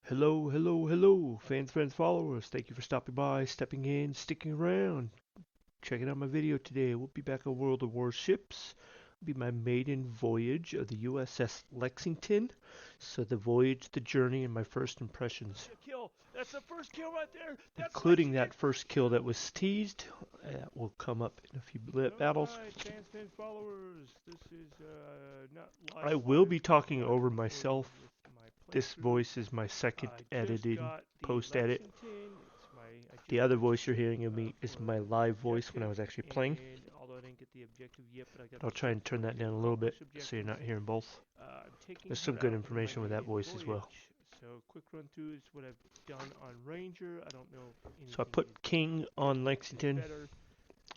Hello, hello, hello, fans, friends, followers. Thank you for stopping by, stepping in, sticking around, checking out my video today. We'll be back on World of Warships. It'll be my maiden voyage of the USS Lexington. So the voyage, the journey, and my first impressions, Kill. That's the first kill right there. That's including Lexington. that first kill that was teased. That will come up in a few battles. Alright, fans, followers. This is not I live will be live, talking but over recording myself. with my This playthrough. voice is my second I just edited got the post-edit. Lexington. I The just other voice you're purchased it hearing of me is for my the live voice when I objective, was actually playing. and although I didn't get the objective yet, but I got I'll the try stuff and turn for that the down a little bit commerce so you're objectives. not hearing both. I'm taking There's her some good out in my information with that maiden voice as well. voyage. So quick run through is what I've done on Ranger. I don't know if So I anything put is King on Lexington. better.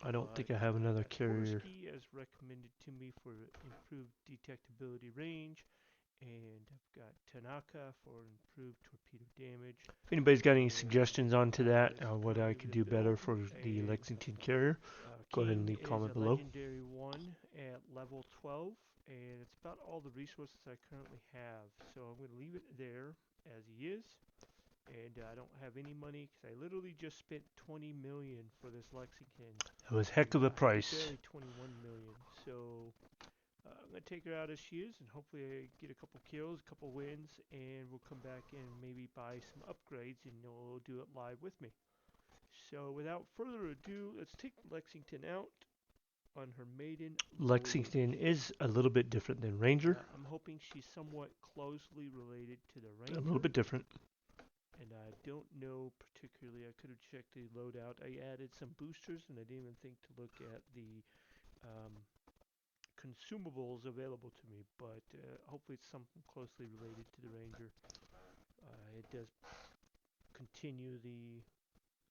I don't think I have another carrier. As recommended to me for improved detectability range, and I've got Tanaka for improved torpedo damage. If anybody's got any suggestions onto that, what I could do better for the And Lexington carrier, go ahead and leave a comment below. legendary one at level 12, and it's about all the resources I currently have. So I'm going to leave it there as he is. And I don't have any money because I literally just spent 20 million for this Lexington. It was heck of a price. Barely 21 million. So I'm gonna take her out as she is, and hopefully I get a couple kills, a couple wins, and we'll come back and maybe buy some upgrades, and you'll do it live with me. So without further ado, let's take Lexington out on her maiden Lexington voyage. is a little bit different than Ranger. I'm hoping she's somewhat closely related to the Ranger. A little bit different. And I don't know particularly. I could have checked the loadout. I added some boosters, and I didn't even think to look at the consumables available to me. But hopefully, it's something closely related to the Ranger. It does continue the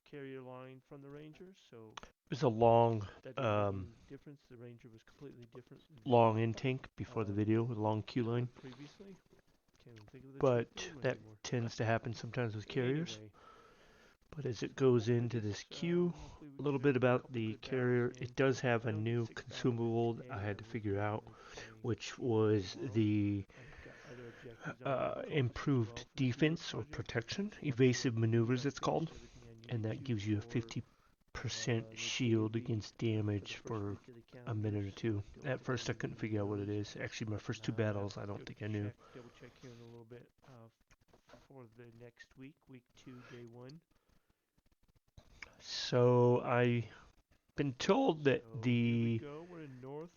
carrier line from the Ranger, so It was a long, that doesn't mean difference. The Ranger was completely different. long intake before the video, a long queue line. Previously, can't even think of the But that anymore. tends to happen sometimes with carriers. Anyway, But as it goes into this queue, a little bit about the carrier, it does have a new consumable I had to figure out, which was the improved defense or protection, evasive maneuvers it's called, and that gives you a 50% shield against damage for a minute or two. At first I couldn't figure out what it is. Actually my first two battles I don't think I knew. Double check here in a little bit for the next week, week 2, day 1. So I've been told that the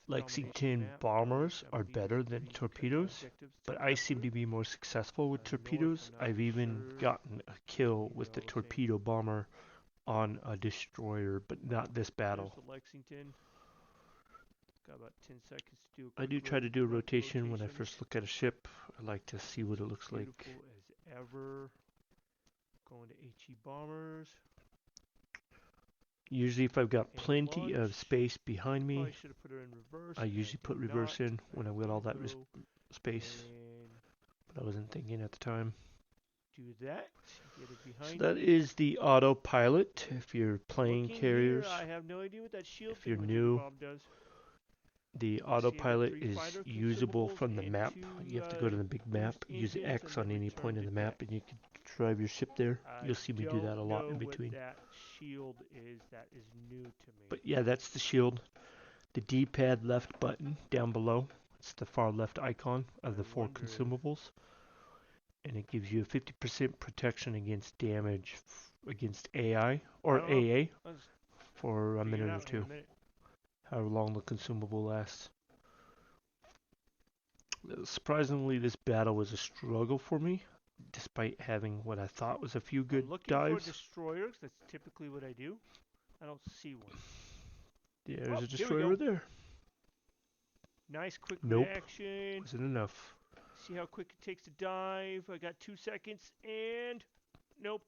Lexington bombers are better than torpedoes, but I seem to be more successful with torpedoes. I've even gotten a kill with the torpedo bomber on a destroyer, but not this battle. I do try to do a rotation when I first look at a ship. I like to see what it looks like. As ever. Going to HE bombers. Usually if I've got plenty of space behind me, I usually put reverse in when I've got all that space, but I wasn't thinking at the time. Do that. So that is the autopilot if you're playing carriers. I have no idea what that shield if you're new, the autopilot is usable from the map. You have to go to the big map, use X on any point in the map, and you can drive your ship there. You'll see me do that a lot in between. That shield is that is new to me. But yeah, that's the shield. The D-pad left button down below. It's the far left icon of the 4 consumables. And it gives you a 50% protection against damage against AI or AA for a minute or two. However long the consumable lasts. Surprisingly, this battle was a struggle for me, despite having what I thought was a few good dives. For destroyers, that's typically what I do. I don't see one. Yeah, there's a destroyer there. Nice quick reaction. Wasn't enough. See how quick it takes to dive. I got 2 seconds and nope,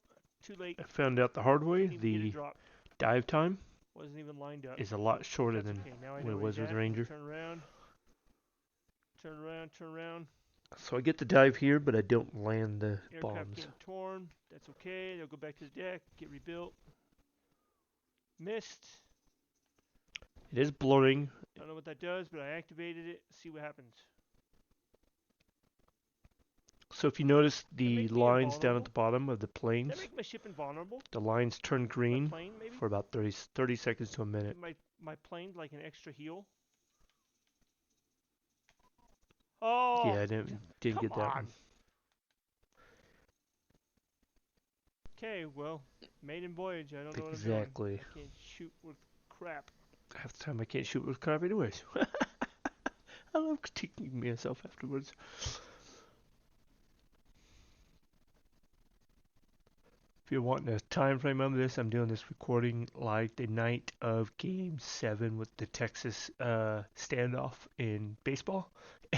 too late. I found out the hard way. The dive time wasn't even lined up. Is a lot shorter than what it was with Ranger. Turn around. Turn around, turn around. So I get the dive here, but I don't land the bombs. Getting torn. That's okay. They'll go back to the deck, get rebuilt. Missed. It is blurring. I don't know what that does, but I activated it. See what happens. So if you notice the make me lines down invulnerable? at the bottom of the Does planes, that make my ship invulnerable? the lines turn My green plane, maybe? for about 30 seconds to a minute. My plane like an extra heal? Oh, Yeah, I didn't come get that one. on. Okay, well, Maiden Voyage. I don't know what I'm doing. Exactly. I can't shoot with crap. Half the time I can't shoot with crap anyways. I love critiquing myself afterwards. If you're wanting a time frame of this, I'm doing this recording like the night of Game 7 with the Texas standoff in baseball.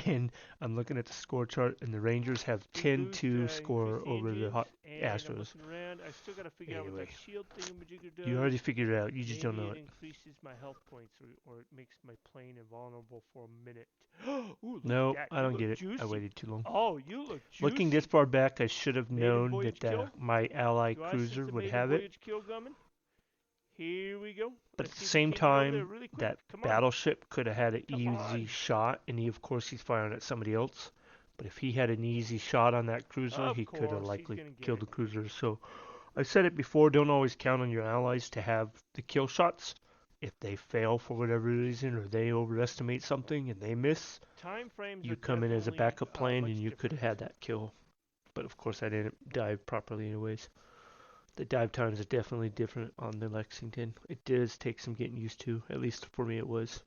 And I'm looking at the score chart, and the Rangers have 10-2 score over the Astros. I'm looking around. I still got to figure out what that shield thingamajigger does. You already figured it out. You just don't know Maybe it. increases my health points, or it makes my plane invulnerable for a minute. Ooh, No, that. I don't get it. Juicy. I waited too long. Oh, you look juicy. Looking this far back, I should have Maiden known Voyage that kill? my ally Do I cruiser sense a would Maiden have it. Voyage kill coming? Here we go. But Let's at the see if same we can get over there time, really quick. that Come on. battleship could have had an Come easy on. shot, and of course he's firing at somebody else. But if he had an easy shot on that cruiser, Of he could have course, he's likely gonna get killed it. the cruiser. So I've said it before, don't always count on your allies to have the kill shots. If they fail for whatever reason, or they overestimate something and they miss, Time frames you are come in as a definitely, backup plan much and you could have different. had that kill. But of course I didn't dive properly anyways. The dive times are definitely different on the Lexington. It does take some getting used to. At least for me it was.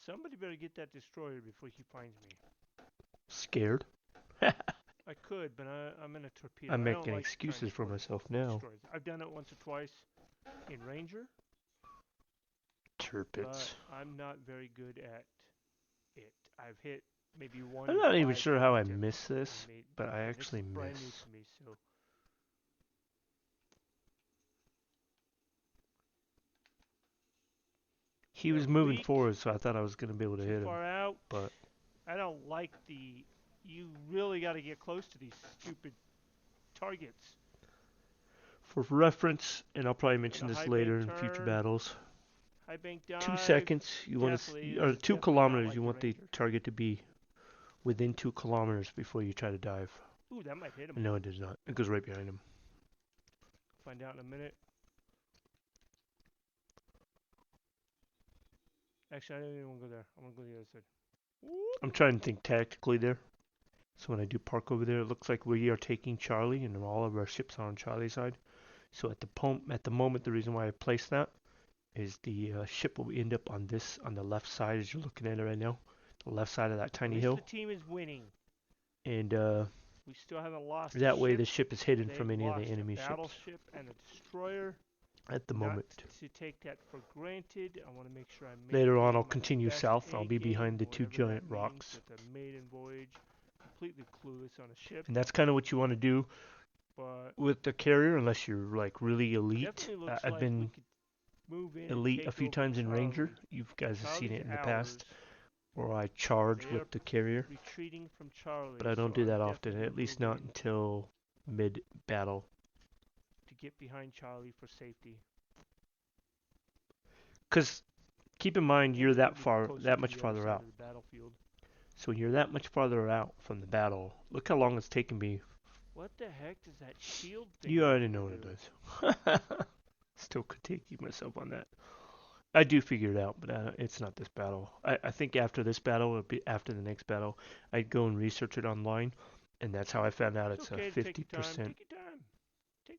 Somebody better get that destroyer before he finds me. Scared? I could, but I'm in a torpedo. I'm I making don't like excuses for myself now. destroyers. I've done it once or twice in Ranger, Turpits. but I'm not very good at it. I've hit maybe one. I'm in not even 5 sure how I attempts missed this, and but I and actually it's brand new missed. to me, so. He was moving forward, so I thought I was going to be able to hit him. Far out. But I don't like the. You really got to get close to these stupid targets. for reference, and I'll probably mention this later in future battles, High bank dive. 2 seconds, you want to, or 2 kilometers, you want the target to be within 2 kilometers before you try to dive. Ooh, that might hit him. No, it does not. It goes right behind him. Find out in a minute. Actually, I don't even want to go there. I want to go to the other side. I'm trying to think tactically there. So when I do park over there, it looks like we are taking Charlie, and all of our ships are on Charlie's side. So at the moment, the reason why I placed that is the ship will end up on the left side as you're looking at it right now, the left side of that tiny hill. The team is winning. And we still haven't lost. That way, the ship is hidden from any of the enemy ships. Battleship and a destroyer. At the moment. To take that for granted, I want to make sure I. Later on, I'll continue south. I'll be behind the 2 giant rocks. With a Maiden Voyage, completely clueless on a ship. And that's kind of what you want to do with the carrier, unless you're like really elite. I've been elite a few times in Ranger. You guys have seen it in the past, or I charge with the carrier. Retreating from Charlie, but I don't do that often, at least not until mid-battle. To get behind Charlie for safety. Because keep in mind, you're that much farther out. So when you're that much farther out from the battle, look how long it's taken me. What the heck does that shield thing? You already know what it does. Still critiquing myself on that. I do figure it out, but it's not this battle. I think after this battle, it'll be after the next battle, I'd go and research it online, and that's how I found out it's a 50%,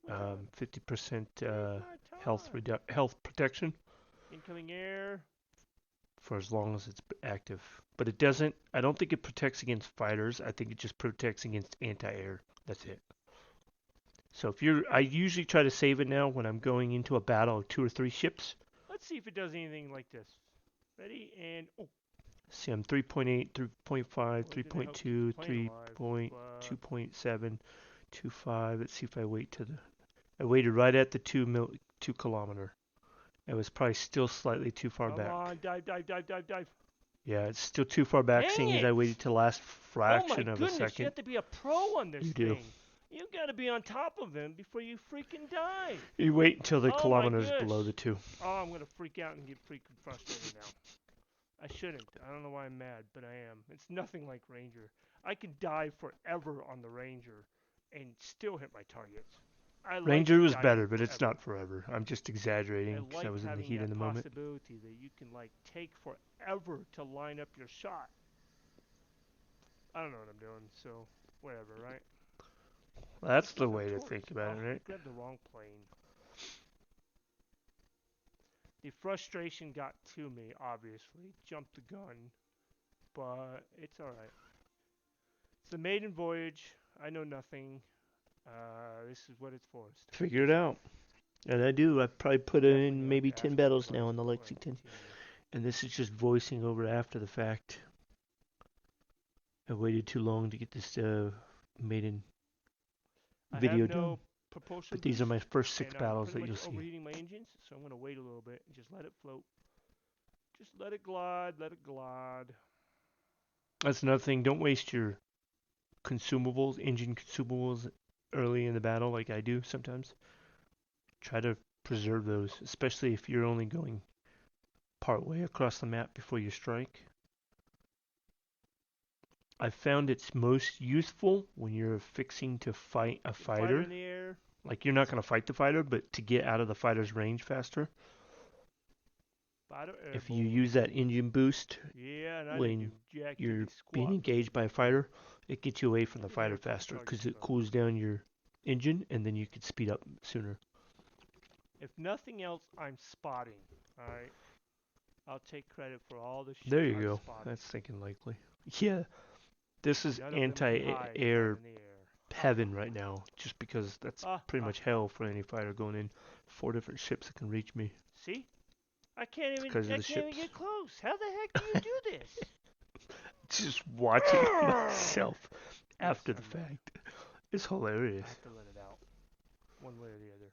50% health protection. Incoming air. For as long as it's active. But it doesn't, I don't think it protects against fighters. I think it just protects against anti-air. That's it. So I usually try to save it now when I'm going into a battle of 2 or 3 ships. Let's see if it does anything like this. Ready, and See, I'm 3.8, 3.5, 3.2, 3.2.7, 2.5. Let's see if I wait I waited right at the 2 kilometer. It was probably still slightly too far back. Come on, dive. Yeah, it's still too far back, seeing as I waited to the last fraction of a second. You have to be a pro on this thing. You do. You got to be on top of them before you freaking dive. You wait until the kilometers below the 2. Oh, I'm going to freak out and get freaking frustrated now. I shouldn't. I don't know why I'm mad, but I am. It's nothing like Ranger. I can dive forever on the Ranger and still hit my targets. I like Ranger was diving better, but it's forever. not forever. I'm just I exaggerating because I like was in the having heat of that the moment. possibility that you can like take forever to line up your shot. I don't know what I'm doing, so whatever, right? That's Let's the get some way to torps. think about Oh, it, I right? grabbed the wrong plane. The frustration got to me, obviously. Jumped the gun, but it's alright. It's the Maiden Voyage. I know nothing. This is what it's for. It's to Figure figure it stuff out. out. And I do. I've probably put Definitely in gonna have maybe to 10 ask my battles now advice on the before I Lexington. continue. And this is just voicing over after the fact. I waited too long to get this maiden I have video done. no propulsion But these are boost, my first 6 and I'm battles pretty that you'll much see. overheating my engines, so I'm gonna wait a little bit and just let it float. Just let it glide, let it glide. That's another thing. Don't waste your consumables, engine consumables, early in the battle like I do sometimes. Try to preserve those, especially if you're only going part way across the map before you strike. I found it's most useful when you're fixing to fight a Fighter fighter. in the air. Like you're not going to fight the fighter, but to get out of the fighter's range faster. Fighter If you airborne. use that engine boost Yeah, and I need when to jack you're the being squat. engaged by a fighter, it gets you away from the Get in here fighter and put the faster because targets it low. cools down your engine and then you could speed up sooner. If nothing else, I'm spotting. All right. I'll take credit for all the ships There you I've go. spotted. That's thinking likely. Yeah, this is None of them can hide anti-air down in the air. heaven right now, just because that's Ah, pretty ah, much hell for any fighter going in. 4 different ships that can reach me. See? I can't even Because of the ships. get close. How the heck do you do this? Just watching myself after the I'm, fact. It's I hilarious. have to let it out. One way or the other.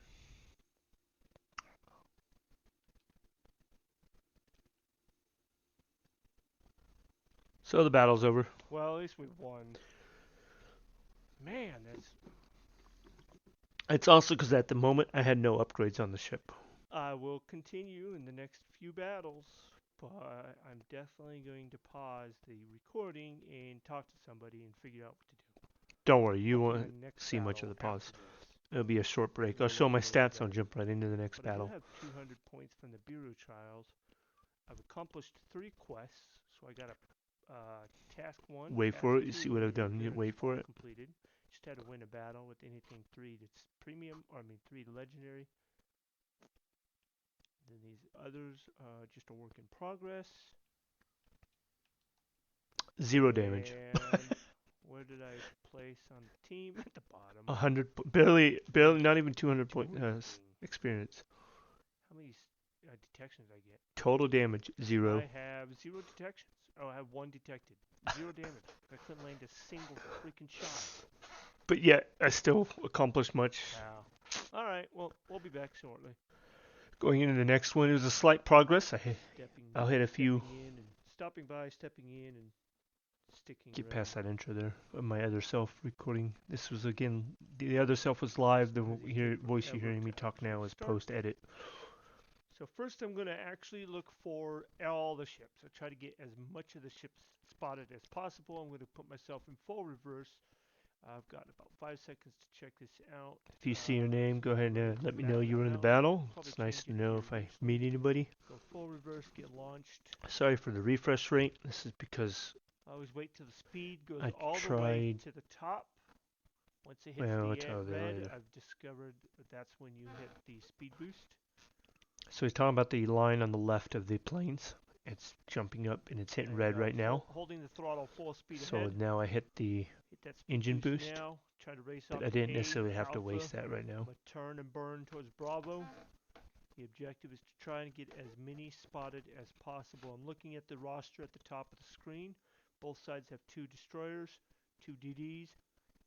So the battle's over. Well, at least we won. Man, that's... It's also because at the moment I had no upgrades on the ship. I will continue in the next few battles, but I'm definitely going to pause the recording and talk to somebody and figure out what to do. Don't worry, you Hopefully won't my next see much of the battle pause. after this It'll be a short break. will I'll show go my a little stats. I'll better. jump right into the next But I do battle. have 200 points from the Bureau Trials. I've accomplished 3 quests, so I got a task 1. Wait task for it. You 2, see what and I've the done. You Endurance wait for it. completed. Just had to win a battle with anything 3 that's premium, or I mean 3 legendary. Then these others, just a work in progress. 0 damage. And where did I place on the team? At the bottom. 100, barely, not even 200 point experience. How many detections I get? Total damage 0. I have 0 detections. Oh, I have 1 detected. 0 damage. I couldn't land a single freaking shot. But yet I still accomplished much. Wow. All right. Well, we'll be back shortly. Going into the next one, it was a slight progress. I'll hit a few. Stopping by, stepping in, and sticking Get around. past that intro there. My other self recording. This was again. The other self was live. The voice you're hearing me talk now is post edit. So first, I'm going to actually look for all the ships. I try to get as much of the ships spotted as possible. I'm going to put myself in full reverse. I've got about 5 seconds to check this out. If you see your name, go ahead and let me know you were in the battle. It's nice to know if I meet anybody. Go full reverse, get launched. Sorry for the refresh rate. This is because I always wait till the speed goes I all the way to the top. Once it hits the red, I've discovered that's when you hit the speed boost. So he's talking about the line on the left of the planes. It's jumping up and it's hitting red right now. Holding the throttle full speed so ahead. Now I hit the engine boost. Now. Try to race but I didn't necessarily have to waste that right now. But turn and burn towards Bravo. The objective is to try and get as many spotted as possible. I'm looking at the roster at the top of the screen. Both sides have 2 destroyers, 2 DDs.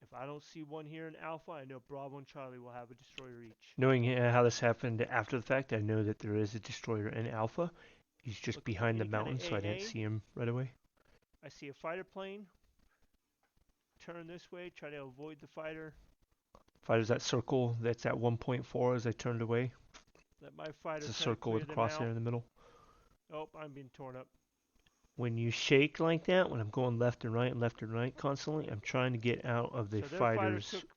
If I don't see one here in Alpha, I know Bravo and Charlie will have a destroyer each. Knowing how this happened after the fact, I know that there is a destroyer in Alpha. He's just behind the mountain, so I didn't see him right away. I see a fighter plane. Turn this way, try to avoid the fighter. Fighter's that circle that's at 1.4 as I turned away. Let my fighter it's a circle with a crosshair in the middle. Oh, I'm being torn up. when you shake like that, when I'm going left and right constantly, I'm trying to get out of the So their fighter fighter's took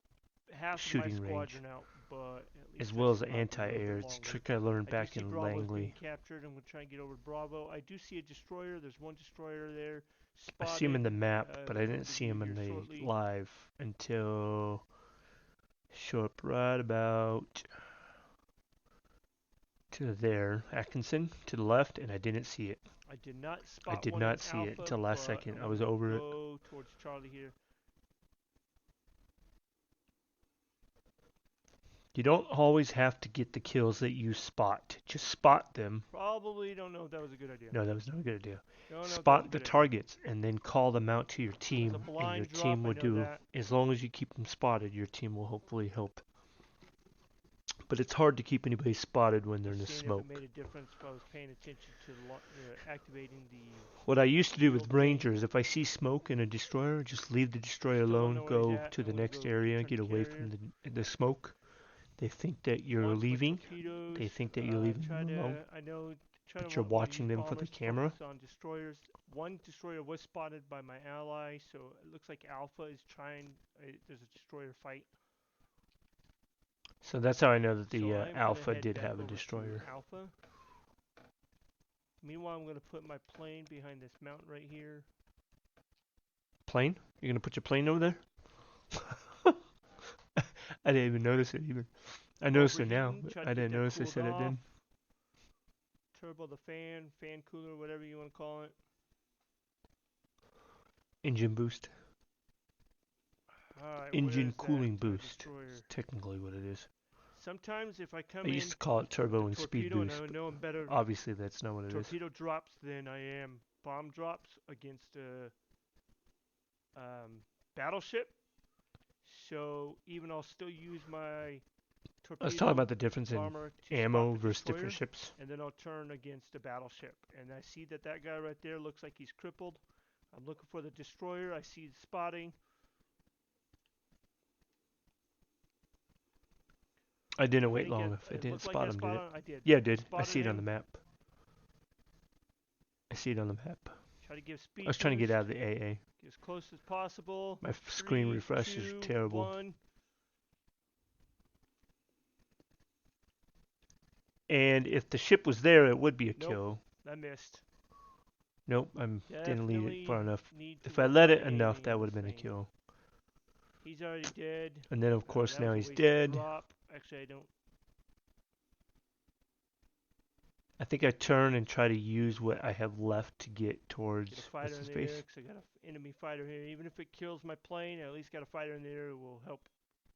half of my shooting range, squadron out, but at least as I well as survived a little bit anti-air. It's a longer. trick I learned I do back see in Bravo's being Langley. captured. I'm going to try and get over to Bravo. I do see a destroyer. There's one destroyer there. I Spotted. see him in the map, but I We'll didn't see review him in here the shortly. live until show up right about to there, Atkinson, to the left, and I didn't see it. I did not I spot did one not in see Alpha, it until last but second. I I'm was gonna over it. go towards Charlie here. You don't always have to get the kills that you spot. Just spot them. Probably don't know if that was a good idea. No, that was not a good idea. Don't know if that was a Spot the good idea. targets and then call them out to your team, It's a and blind your drop, team I will know do. that. As long as you keep them spotted, your team will hopefully help. But it's hard to keep anybody spotted when they're in the Seeing smoke. if it made a difference if I was paying attention to activating the. What I used to do with field thing. Rangers, if I see smoke in a destroyer, just leave the destroyer Still don't alone, know where go he's at. to the I'm gonna next go area, turn get away carrier. from the smoke. They think that you're Launch my leaving. torpedoes. They think that you're leaving them alone. Try But to you're want my watching them for the bombers to camera. focus on destroyers. One destroyer was spotted by my ally, so it looks like Alpha is trying. There's a destroyer fight. So that's how I know that So the I'm gonna Alpha head did back have a over to destroyer. Alpha. Meanwhile, I'm going to put my plane behind this mountain right here. Plane? You're gonna put your plane over there? I didn't even notice it even. I noticed it now, Overheating, but try to I get didn't that notice I cooled said it off. then. Turbo the fan cooler, whatever you want to call it. Engine boost. Alright, Engine cooling my boost. destroyer? It's technically what it is. Sometimes if I come I in used to call it turbo with and a speed torpedo, boost, and I know I'm better but obviously that's not what it is. torpedo drops than I am bomb drops against a battleship. So even I'll still use my torpedo I was talking about the difference in bomber to ammo spot the versus destroyer, different ships. and then I'll turn against a battleship. And I see that guy right there looks like he's crippled. I'm looking for the destroyer. I see the spotting. I didn't wait long enough. I didn't spot him, did it? I did. Yeah, I did. I Spotted see it on the him. map. I see it on the map. Try to give speed. I was trying to get boost. out of the AA. Get as close as possible. My screen 3, refresh 2, is terrible. 1. And if the ship was there, it would be a Nope. kill. I missed. Nope, I didn't lead it far enough. If I work let on it enough, aiming that would have this been a thing. kill. He's already dead. And then, of course, That now was a he's wasted dead. Drop. Actually, I don't. I think I turn and try to use what I have left to get towards Get a fighter what's his in face? there, because I got an enemy fighter here. Even if it kills my plane, I at least got a fighter in there who will help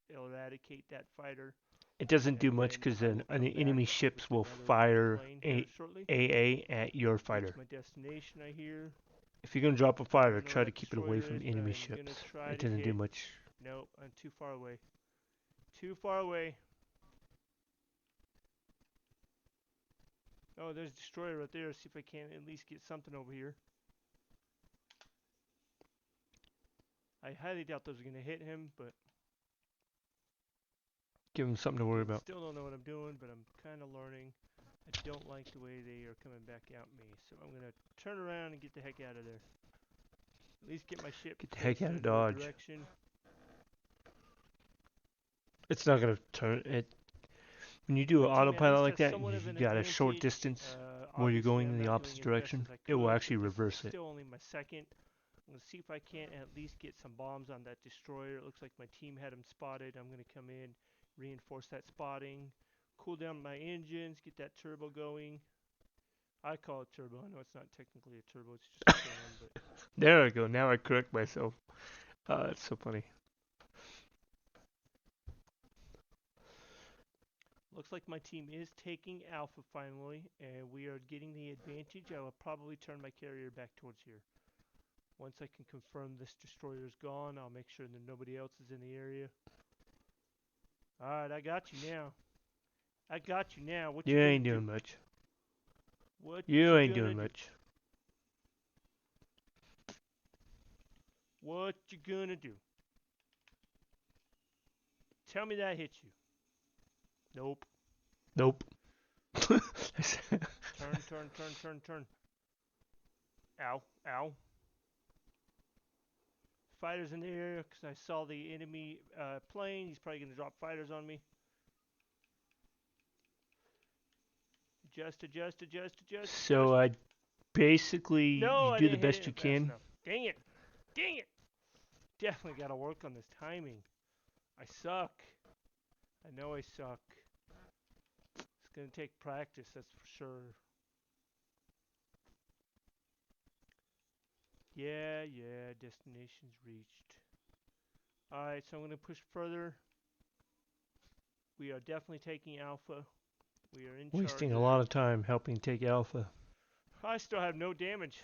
eradicate that fighter. It doesn't do And much then because I will an come enemy back ships with will another fire plane here shortly. AA at your fighter. Reach my destination, I hear. If you're going to drop a I fighter, don't know try where to that keep it away destroyer from is, but enemy I'm gonna ships. try It to doesn't do hit. much. Nope, I'm too far away. Too far away. Oh, there's a destroyer right there. See if I can at least get something over here. I highly doubt those are going to hit him, but Give him something to worry about. still don't know what I'm doing, but I'm kind of learning. I don't like the way they are coming back at me, so I'm going to turn around and get the heck out of there. At least get my ship Get the heck out of facing in the right Dodge. direction. It's not going to turn it. When you do an My team at autopilot least like has that, somewhat and of an you got a short advantage. distance where you're Obviously, going I'm in the not opposite doing as best direction, as I it will could, actually but reverse this is it. still only my second. I'm going to see if I can't at least get some bombs on that destroyer. It looks like my team had him spotted. I'm going to come in, reinforce that spotting, cool down my engines, get that turbo going. I call it turbo. I know it's not technically a turbo. It's just a fan, but There I go. Now I correct myself. It's so funny. looks like my team is taking Alpha finally, and we are getting the advantage. I will probably turn my carrier back towards here. Once I can confirm this destroyer is gone, I'll make sure that nobody else is in the area. Alright, I got you now. I got you now. What You you ain't gonna doing do? much. What You ain't gonna doing do? much. What you gonna do? Tell me that hit you. Nope. Nope. Turn. Ow, ow. Fighters in the area because I saw the enemy plane. He's probably going to drop fighters on me. Adjust. So basically No, you I do the didn't hit best you it fast can. enough. Dang it. Definitely got to work on this timing. I suck. I know I suck. It's going to take practice, that's for sure. Yeah, destination's reached. Alright, so I'm going to push further. We are definitely taking Alpha. We are in charge. Wasting a lot of time helping take Alpha. I still have no damage.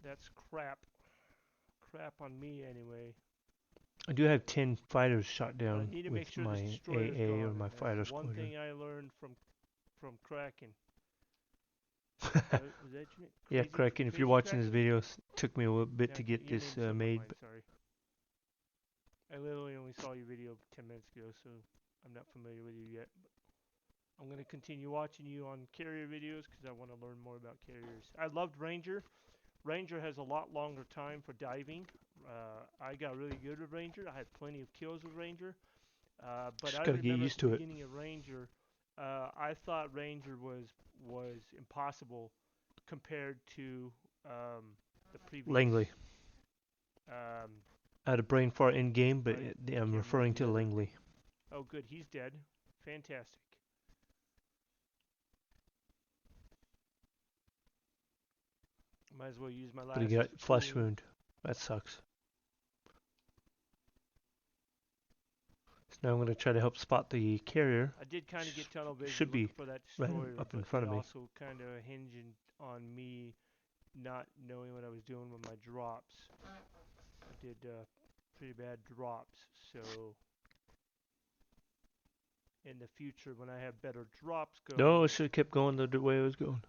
That's crap. Crap on me, anyway. I do have 10 fighters shot But I down need to make with sure this my destroyer's AA gone, or and my that's fighter the one squadron. thing I learned from Kraken. Was that your name? Yeah, Kraken, if you're watching this Kraken? video, it took me a little bit Yeah, to get your this name's made. mine, sorry. I literally only saw your video 10 minutes ago, so I'm not familiar with you yet. But I'm going to continue watching you on carrier videos because I want to learn more about carriers. I loved Ranger. Ranger has a lot longer time for diving. I got really good with Ranger. I had plenty of kills with Ranger. But Just I gotta get remember used at the to it. beginning of Ranger, I thought Ranger was impossible compared to the previous. Langley. I had a brain fart in game, but I'm referring to Langley. Oh, good. He's dead. Fantastic. Might as well use my last. But he got flesh wound. That sucks. So now I'm going to try to help spot the carrier. I did kind of get tunnel vision. Should be for that right destroyer, up in but front of me. Also kind of hinging on me not knowing what I was doing with my drops. I did pretty bad drops, so in the future when I have better drops going. No, I should have kept going the way I was going.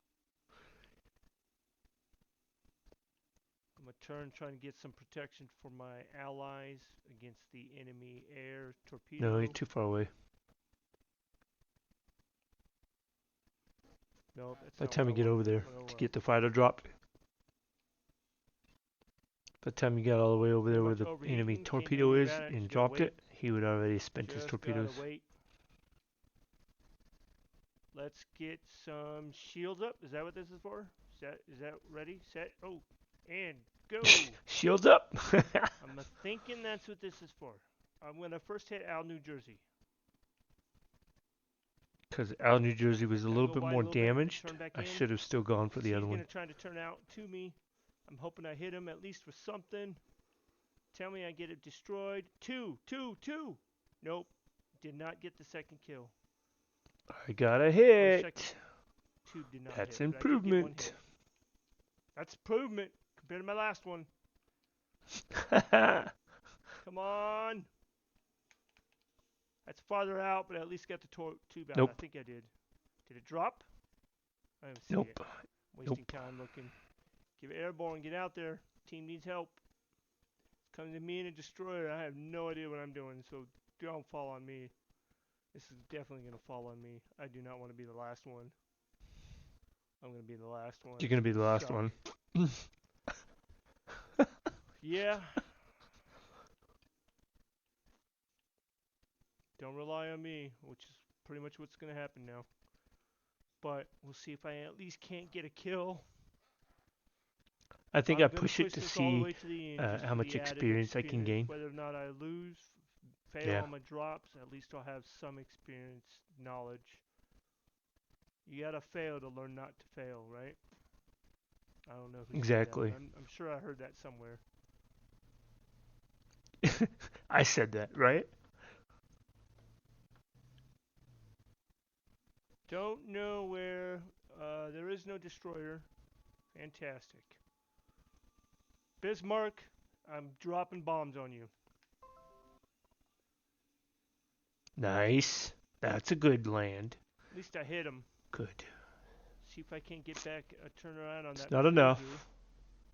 I'm going to turn trying to get some protection for my allies against the enemy air torpedo. No, you're too far away. No, that's By the not time you get over there to get the fighter dropped. By the time you got all the way over there where the enemy torpedo is and dropped it, he would already spent his torpedoes. Wait. Let's get some shields up. Is that what this is for? Is that ready? Set. Oh, and go. Shields up. I'm thinking that's what this is for. I'm gonna first hit Al, New Jersey. Because Al, New Jersey was a little bit more damaged. I should have still gone for the other one. He's gonna try to turn out to me. I'm hoping I hit him at least with something. Tell me I get it destroyed. Two. Nope. Did not get the second kill. I got a hit. Two did not That's hit, improvement. That's improvement compared to my last one. Come on. That's farther out, but I at least got the tube out. Nope. I think I did. Did it drop? I haven't seen it. Wasting time looking. Give it airborne. Get out there. Team needs help. It's coming to me in a destroyer. I have no idea what I'm doing, so don't fall on me. This is definitely going to fall on me. I do not want to be the last one. I'm going to be the last one. You're going to be the last one. Yeah. Don't rely on me, which is pretty much what's going to happen now. But we'll see if I at least can't get a kill. I think I push it to see how much experience I can gain. Whether or not I lose, fail on my drops, at least I'll have some experience, knowledge. You gotta fail to learn not to fail, right? I don't know who exactly. Said that. I'm sure I heard that somewhere. I said that, right? Don't know where. There is no destroyer. Fantastic. Bismarck, I'm dropping bombs on you. Nice. That's a good land. At least I hit him. Good. See if I can't get back a turnaround on that. It's not enough,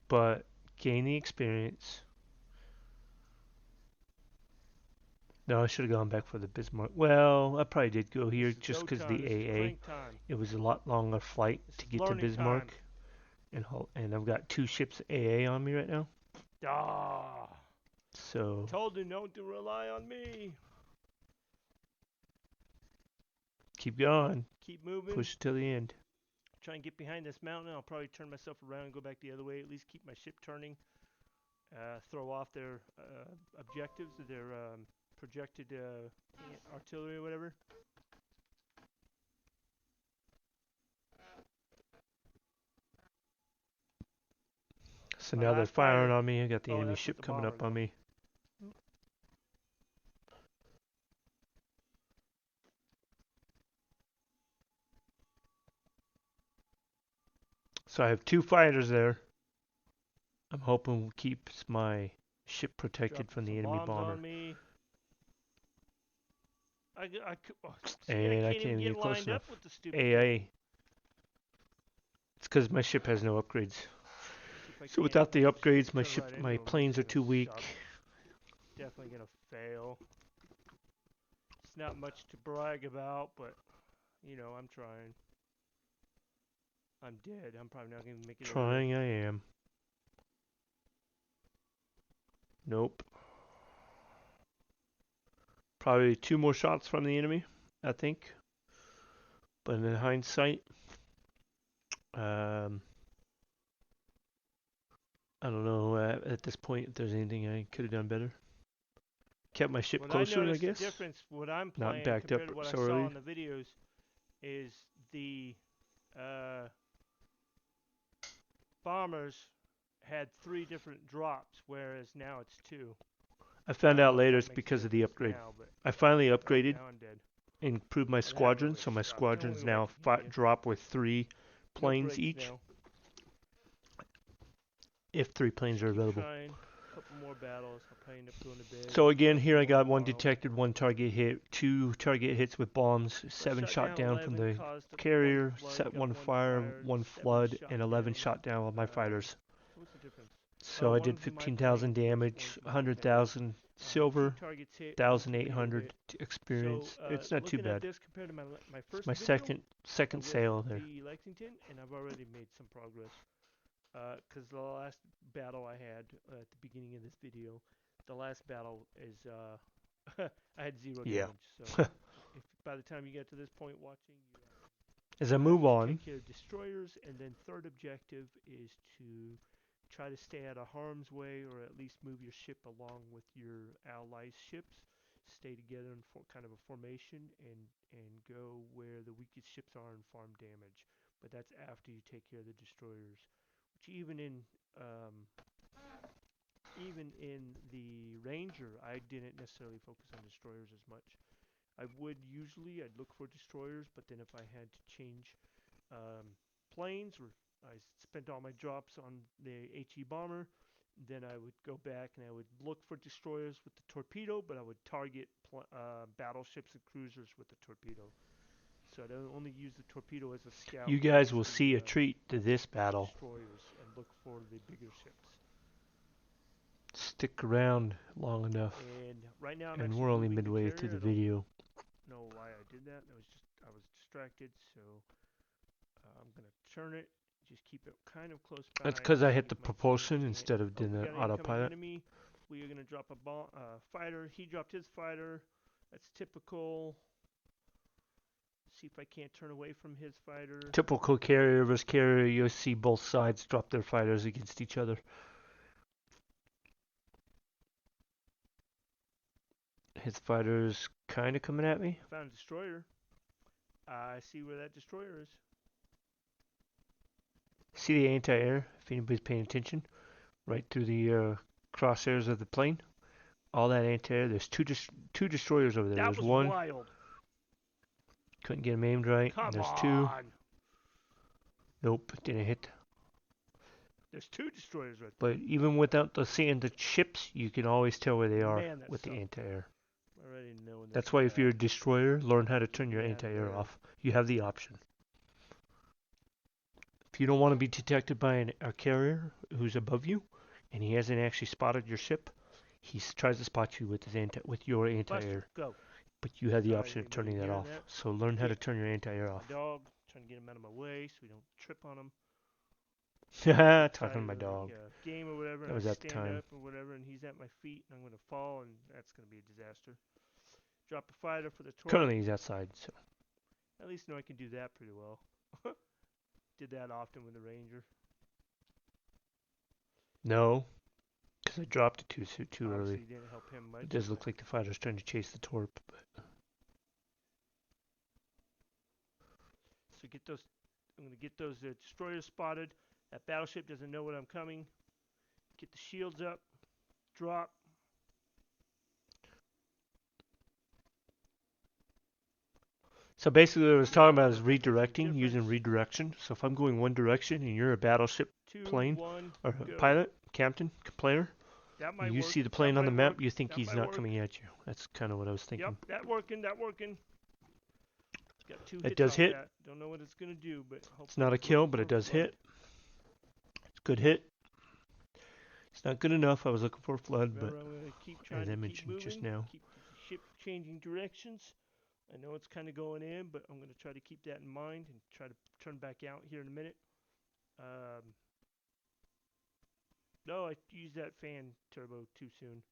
but gain the experience. No, I should have gone back for the Bismarck. Well, I probably did go here just because the AA. It was a lot longer flight to get to Bismarck. and I've got 2 ships AA on me right now. Ah, So told you not to rely on me. keep going, Keep moving. push till the end. Try and get behind this mountain. I'll probably turn myself around and go back the other way. At least keep my ship turning. Throw off their objectives, their projected artillery or whatever. So Oh, now they're hot fire. firing on me. I got the Oh, enemy that's with ship the coming bomber up on going. me. So I have 2 fighters there. I'm hoping keeps my ship protected Dropping from the some enemy bombs bomber. on me. See, And I I can't can't even even get get close lined enough. up with the stupid thing. AA. It's because my ship has no upgrades. See if I So can't without the upgrades, my turn right into my him. planes This are is too gonna weak. suck. Definitely gonna fail. It's not much to brag about, but you know, I'm trying. I'm dead. I'm probably not gonna make it. Trying I am. Nope. Probably 2 more shots from the enemy, I think. But in hindsight, I don't know at this point if there's anything I could have done better. Kept my ship What closer, I noticed guess. the difference, what I'm Not playing backed compared up to what so I saw early. in the videos, is the bombers had 3 different drops, whereas now it's 2. I found I don't out know if later that it's makes a because of the difference upgrade. now, but I finally upgraded now I'm dead. and improved my But that squadron, really so my sucks. I squadrons wanna go now back and get you. drop with 3 No planes breaks each, now. if 3 planes Just are keep available. trying. A couple more battles. I'll probably end up going to bed. So again, here I got 1 tomorrow. detected, 1 target hit, 2 target hits with bombs, 7 shot down from the carrier, set 1 fire, 1 flood, and 11 shot down with my fighters. What's the difference? So I did 15,000 damage, 100,000 silver, 1,800 experience. So, It's not too looking at bad. this compared to my It's first my video second with sale there. the Lexington, and I've already made some progress. Because the last battle I had at the beginning of this video, the last battle is I had 0 Yeah. damage. So if by the time you get to this point watching, As I move on, take care of destroyers, and then third objective is to try to stay out of harm's way, or at least move your ship along with your allies' ships. Stay together in kind of a formation, and go where the weakest ships are and farm damage. But that's after you take care of the destroyers. Which even in the Ranger, I didn't necessarily focus on destroyers as much. I would usually, I'd look for destroyers, but then if I had to change planes, or I spent all my drops on the HE bomber, then I would go back and I would look for destroyers with the torpedo, but I would target battleships and cruisers with the torpedo. So I don't only use the torpedo as a scout. you guys will see a treat to this battle. Destroyers, and look for the bigger ships. Stick around long enough. And right now I'm And actually we're only moving the midway carrier. through the I don't video. know why I did that. I was distracted, so I'm gonna turn it. Just keep it kind of close by. That's because I hit the Keep my propulsion planes instead of doing we the got an incoming autopilot. enemy. We are gonna drop a fighter. He dropped his fighter. That's typical. See if I can't turn away from his fighter. Typical carrier versus carrier, you'll see both sides drop their fighters against each other. His fighter's kind of coming at me. Found a destroyer. I see where that destroyer is. See the anti-air, if anybody's paying attention, right through the crosshairs of the plane. All that anti-air. There's two destroyers over there. That There's was one. wild. Couldn't get him aimed right. Come and there's on. 2. Nope, didn't hit. There's 2 destroyers right But there. even without seeing the ships, you can always tell where they are Man, with the sucked. anti-air. Already knowing That's why if you're a destroyer, learn how to turn your Get out of anti-air there. off. You have the option. If you don't want to be detected by a carrier who's above you, and he hasn't actually spotted your ship, he tries to spot you with your anti-air. Go. But you have the Sorry, option of anybody turning that hearing off. that? So learn how to Kick. turn your anti-air off. My dog, trying to get him out of my way so we don't trip on him. Talking to Tired my of dog. the game or whatever, That and was I at the stand time. up or whatever, and he's at my feet, and I'm gonna fall, and that's gonna be a disaster. Drop a fighter for the torp. Currently he's outside, so. At least know I can do that pretty well. Did that often with the Ranger. No, because I dropped it too Obviously early. didn't help him much. It does look like the fighter's trying to chase the torp. But So get those. I'm gonna get those destroyers spotted. That battleship doesn't know when I'm coming. Get the shields up. Drop. so basically what I was talking about is redirecting, using redirection. So if I'm going one direction and you're a battleship Two, plane one, or go. pilot, captain, planer, That might and you work. see the plane on the map, work. you think That he's might not work. coming at you. That's kind of what I was thinking. Yep, that working. That working. Got two It hits does off hit. That. Don't know what it's gonna do, but It's not a kill, but it does hit. It's a good hit. It's not good enough. I was looking for a flood, Remember, but I'm gonna keep trying as I to keep mentioned moving. just now, Keep the ship changing directions. I know it's kind of going in, but I'm gonna try to keep that in mind and try to turn back out here in a minute. No, I used that fan turbo too soon.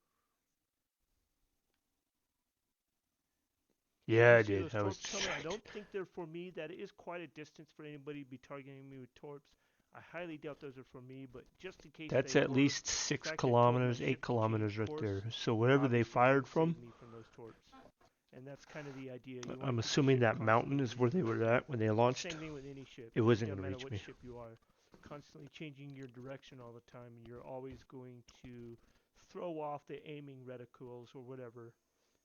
yeah, I See did. those I was torps coming? I distracted. don't think they're for me. That is quite a distance for anybody to be targeting me with torps. I highly doubt those are for me, but just in case That's they at were, least the 6 fact I told my kilometers, ship 8 to kilometers change right course there. So wherever they obviously fired didn't from, save me from those torps. And that's kind of the idea. You want I'm to keep the assuming ship that mountain constantly is where they were at when they launched. Same thing with any ship. It wasn't Doesn't going to matter reach what me. ship you are. Constantly changing your direction all the time, and you're always going to throw off the aiming reticules or whatever.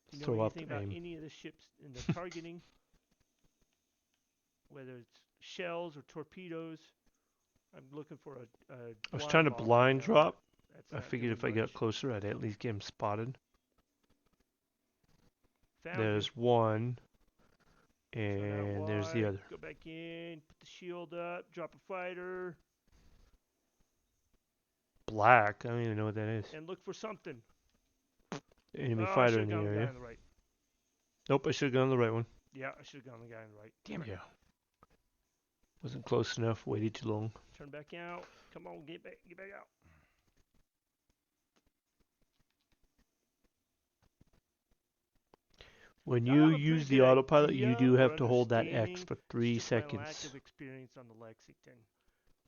If you know Throw off anything the about aim. any of the ships in the targeting, whether it's shells or torpedoes, I'm looking for a I was trying to bomb blind right now. drop. That's I not figured if I doing got much. closer, I'd at least get him spotted. Found There's you. one, Turn out and there's the wide, other. go back in, put the shield up, drop a fighter, Black. I don't even know what that is. and look for something. Enemy Oh, I fighter should in have the gone on the guy area. on the right. Nope, I should have gone the right one. Yeah, I should have gone on the guy on the right. Damn it. Yeah. Wasn't close enough. Waited too long. Turn back out. Come on, get back out. When I you have a use pretty the good autopilot, you idea do have or to hold that X understanding. for It's 3 just my lack seconds. of experience on the Lexington.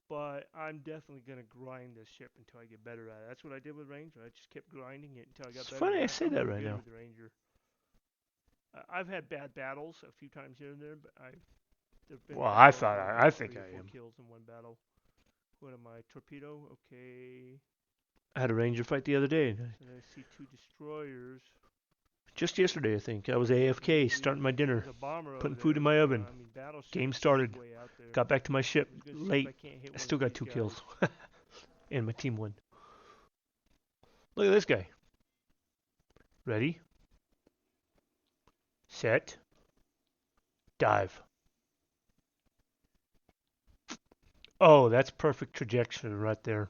But I'm definitely going to grind this ship until I get better at it. That's what I did with Ranger. I just kept grinding it until I got It's better funny at I it. say I'm that really right good now. with Ranger. I've had bad battles a few times here and there, but there've been Well, battles I where I got think 3 or I 4 am. kills in one battle. What am I? Torpedo? Okay. I had a Ranger fight the other day. And I see 2 destroyers. Just yesterday, I think. I was AFK, starting my dinner, There's a bomber putting over food there, in my but, oven. I mean, battleship Game is started. way out there. Got back to my ship I'm gonna see if late. I can't hit I one still of got these 2 guys. kills. And my team won. Look at this guy. Ready? Set. Dive. Oh, that's perfect trajectory right there.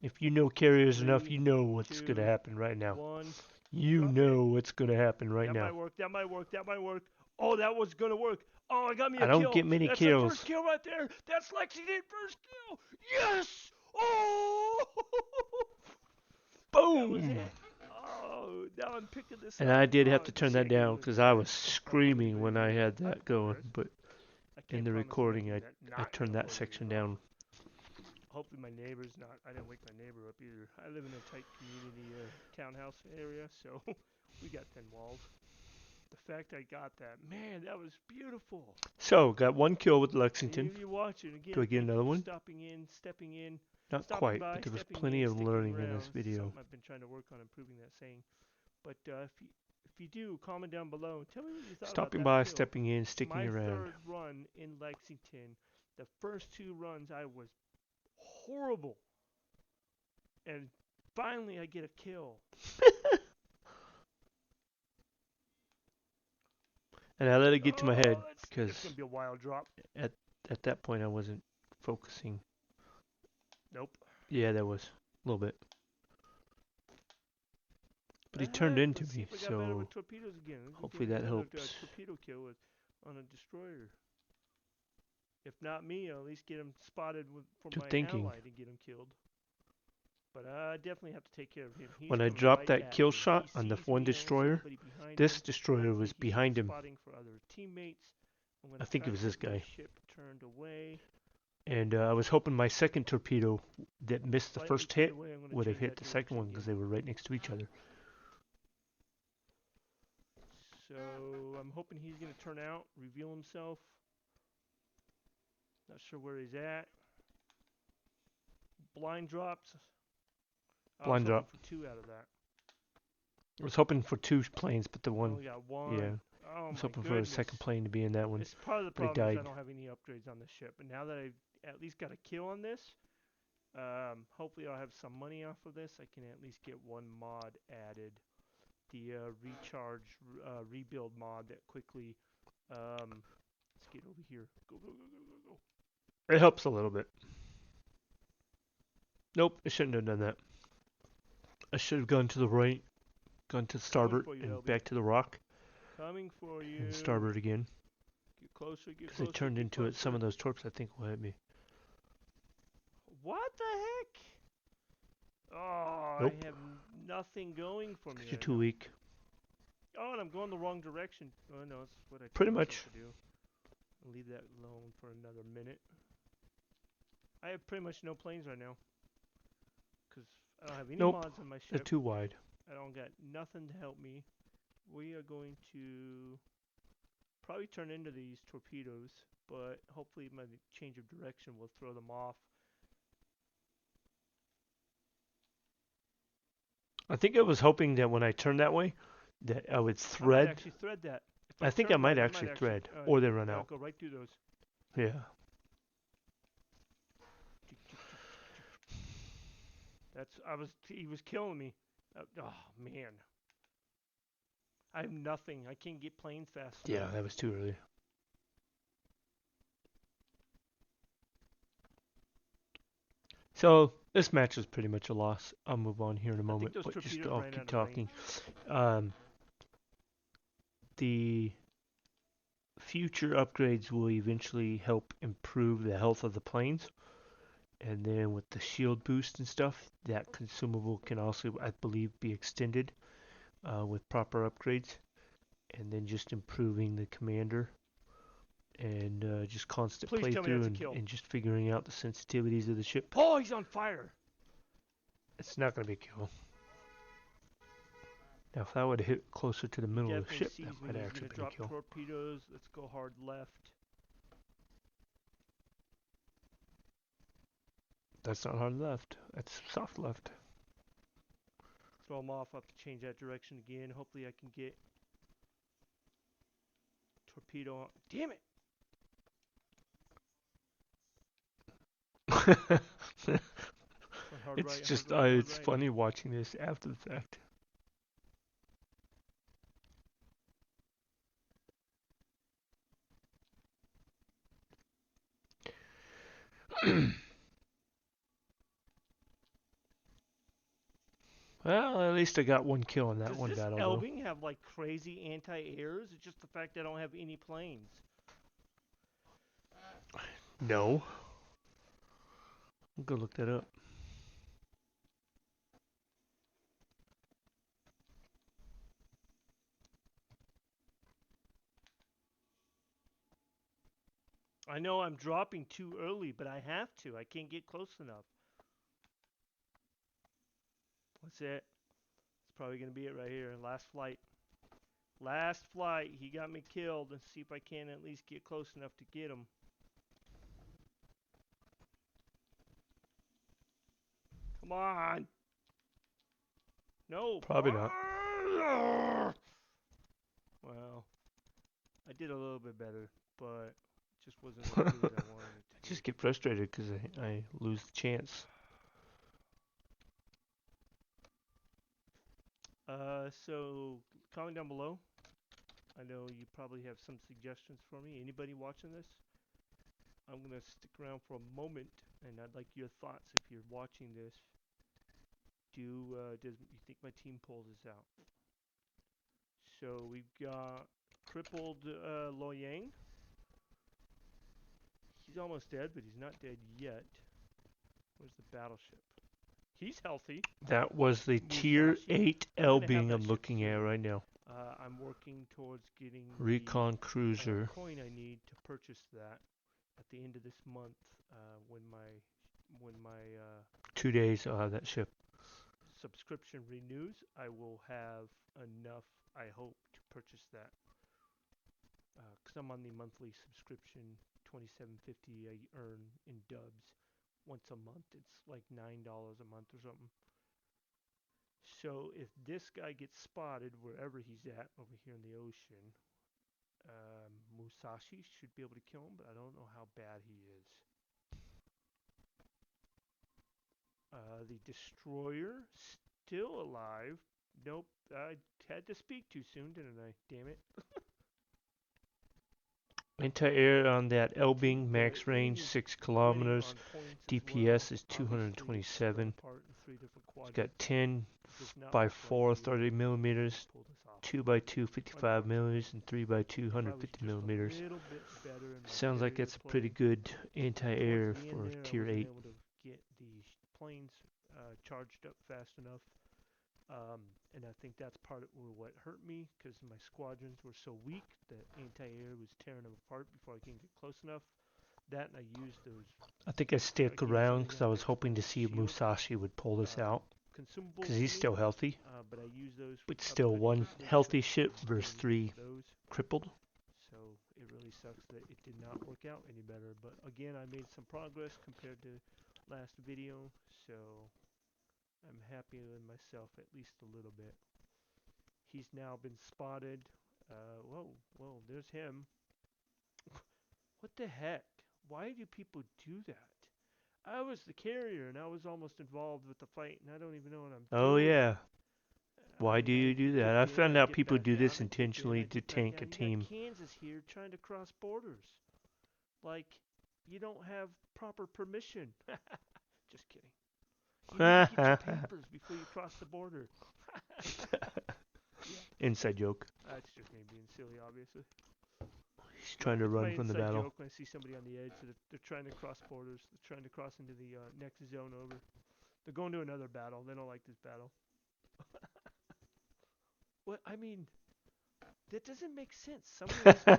If you know carriers enough, 3, you know what's 2, going to happen right now. 1. You Drop know what's going to happen right That now. might work. That might work. That might work. Oh, that was gonna work. Oh, I got me a I don't kill. get many That's kills. the first kill right there. That's Lexington first kill. Yes. Oh. That was Boom! it. Oh, now I'm picking this And up. I did have Oh, to just turn that shaking down with because the I guy. was screaming when I had that going. But I in can't the promise recording, anything I turned that not section recorded. down. Hopefully my neighbor's not. I didn't wake my neighbor up either. I live in a tight community townhouse area, so we got thin walls. The fact I got that, man, that was beautiful. So, got 1 kill with Lexington. You watching again? Do I get another one? Stepping in. Not Stopping quite, by, but there was stepping plenty in, of sticking learning in around. this video. Something I've been trying to work on improving that saying. But if you do, comment down below and tell me what you thought Stopping about that by, kill. stepping in, sticking My around. third run in Lexington, the first 2 runs I was horrible, and finally I get a kill. And I let it get to my head It's because gonna be a wild drop. at that point I wasn't focusing. Nope. Yeah, there was a little bit. But he turned into Let's see me, if I got better so with torpedoes again. hopefully that helps. Torpedo kill on a destroyer. If not me, I'll at least get him spotted for Good my thinking. ally to get him killed. But I definitely have to take care of him. He's When I coming dropped right that at kill me. shot He on the sees one me. I don't see destroyer, anybody behind this him. destroyer was Hopefully he behind starts him. spotting for other teammates. I'm I gonna think try it was to this get my guy. ship turned away. And I was hoping my second torpedo that missed the Slightly first turned hit away. I'm gonna would have change hit that the second direction one because again. they were right next to each other. So I'm hoping he's gonna turn out, reveal himself. Not sure where he's at. Blind drops. I was Blind hoping drop. for 2 out of that. I was hoping for 2 planes, but the I one, only got 1. yeah. Oh I was my hoping for a goodness. second plane to be in that one, It's part of the but it problem is I died. don't have any upgrades on the ship. And now that I've at least got a kill on this, hopefully I'll have some money off of this. I can at least get 1 mod added. The recharge, rebuild mod that quickly, let's get over here. Go, go, go, go, go, go. It helps a little bit. Nope, I shouldn't have done that. I should have gone to the right, gone to starboard, for you, and LB. back to the rock, Coming for you. and starboard again. Get closer, get Because closer. I turned get into it. Some closer. of those torps, I think, will hit me. What the heck? Oh, Nope. I have nothing going for me. Because you're right too now. weak. Oh, and I'm going the wrong direction. Oh no, that's what I told Pretty myself much. to do. I'll leave that alone for another minute. I have pretty much no planes right now. Because I don't have any Nope. mods on my They're ship. too wide. I don't got nothing to help me. We are going to probably turn into these torpedoes, but hopefully my change of direction will throw them off. I think I was hoping that when I turned that way, that I would I might thread. actually thread that. If I think I turn might right, actually thread, or they run out. Go right through those. Yeah. He was killing me. Oh man. I have nothing. I can't get planes fast enough. Yeah, that was too early. So this match is pretty much a loss. I'll move on here in a moment, those but just torpedoes I'll ran keep out of range. talking. The future upgrades will eventually help improve the health of the planes. And then with the shield boost and stuff, that consumable can also, I believe, be extended with proper upgrades. And then just improving the commander and just constant Please tell me that's a playthrough kill. and just figuring out the sensitivities of the ship. Oh, he's on fire. It's not going to be a kill. Now, if that would have hit closer to the middle of the Definitely ship, sees that me. might He's actually gonna been a drop kill. torpedoes. Let's go hard left. That's not hard left. That's soft left. Throw him off. I'll have to change that direction again. Hopefully I can get torpedo on. Damn it! Hard It's right, just, hard right, hard it's right. funny watching this after the fact. Well, at least I got 1 kill in that Does one this battle, though. Elbing have like crazy anti-airs? It's just the fact I don't have any planes. No. I'll go look that up. I know I'm dropping too early, but I have to. I can't get close enough. That's it. It's probably going to be it right here. Last flight. Last flight. He got me killed. Let's see if I can at least get close enough to get him. Come on. No. Probably not. Well, I did a little bit better, but it just wasn't as good as I wanted it I to just be. get frustrated because I lose the chance. So comment down below. I know you probably have some suggestions for me. Anybody watching this? I'm gonna stick around for a moment, and I'd like your thoughts if you're watching this. Does you think my team pulls this out? So we've got crippled Lo Yang. He's almost dead, but he's not dead yet. Where's the battleship? He's healthy. That was the tier 8 L-beam I'm looking at right now. I'm working towards getting Recon the cruiser. coin I need to purchase that at the end of this month when my 2 days I'll have that ship. subscription renews. I will have enough, I hope, to purchase that. Because I'm on the monthly subscription, $27.50 I earn in dubs once a month. It's like $9 a month or something. So if this guy gets spotted wherever he's at over here in the ocean, Musashi should be able to kill him, but I don't know how bad he is. The destroyer still alive. Nope, I had to speak too soon, didn't I? Damn it. Anti-air on that L-beam, max range 6 kilometers. DPS is 227. It's got 10 by 4 30 millimeters, 2 by 2 55 millimeters, and 3 by 2 150 millimeters. Sounds like it's a pretty good anti-air for tier 8. Get the planes charged up fast enough. And I think that's part of what hurt me, because my squadrons were so weak that anti-air was tearing them apart before I can get close enough. That, and I used those. I think I stick around because I was hoping to see if Musashi would pull this out, because he's still healthy. But I used those. But still 1 healthy ship versus 3 crippled. So it really sucks that it did not work out any better. But again, I made some progress compared to last video, so I'm happy with myself at least a little bit. He's now been spotted. Whoa, there's him. What the heck? Why do people do that? I was the carrier and I was almost involved with the fight and I don't even know what I'm doing. Oh yeah. Why do you do that? I found out people do this intentionally to tank a team. Kansas here trying to cross borders. Like, you don't have proper permission. Just kidding. You need to get your papers before you cross the border. Inside joke. That's just me being silly, obviously. He's trying to run from the battle. Joke when I see somebody on the edge, so they're trying to cross borders. They're trying to cross into the next zone over. They're going to another battle. They don't like this battle. What? I mean, that doesn't make sense. Somebody explain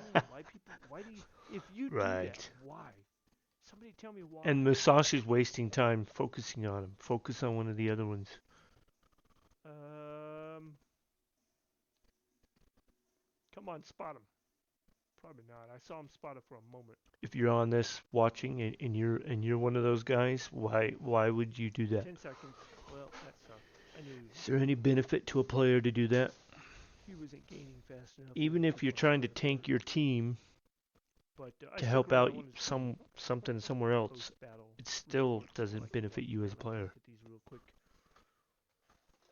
why do you, if you do that, why? Somebody tell me why. And Musashi's wasting time focusing on him. Focus on one of the other ones. Come on, spot him. Probably not. I saw him spotted for a moment. If you're on this watching and you're one of those guys, why would you do that? 10 seconds. Well, that sucked. I knew. Is there any benefit to a player to do that? He wasn't gaining fast enough. Even if you're trying to tank your team to help out something somewhere else, it still doesn't benefit you as a player. These real quick.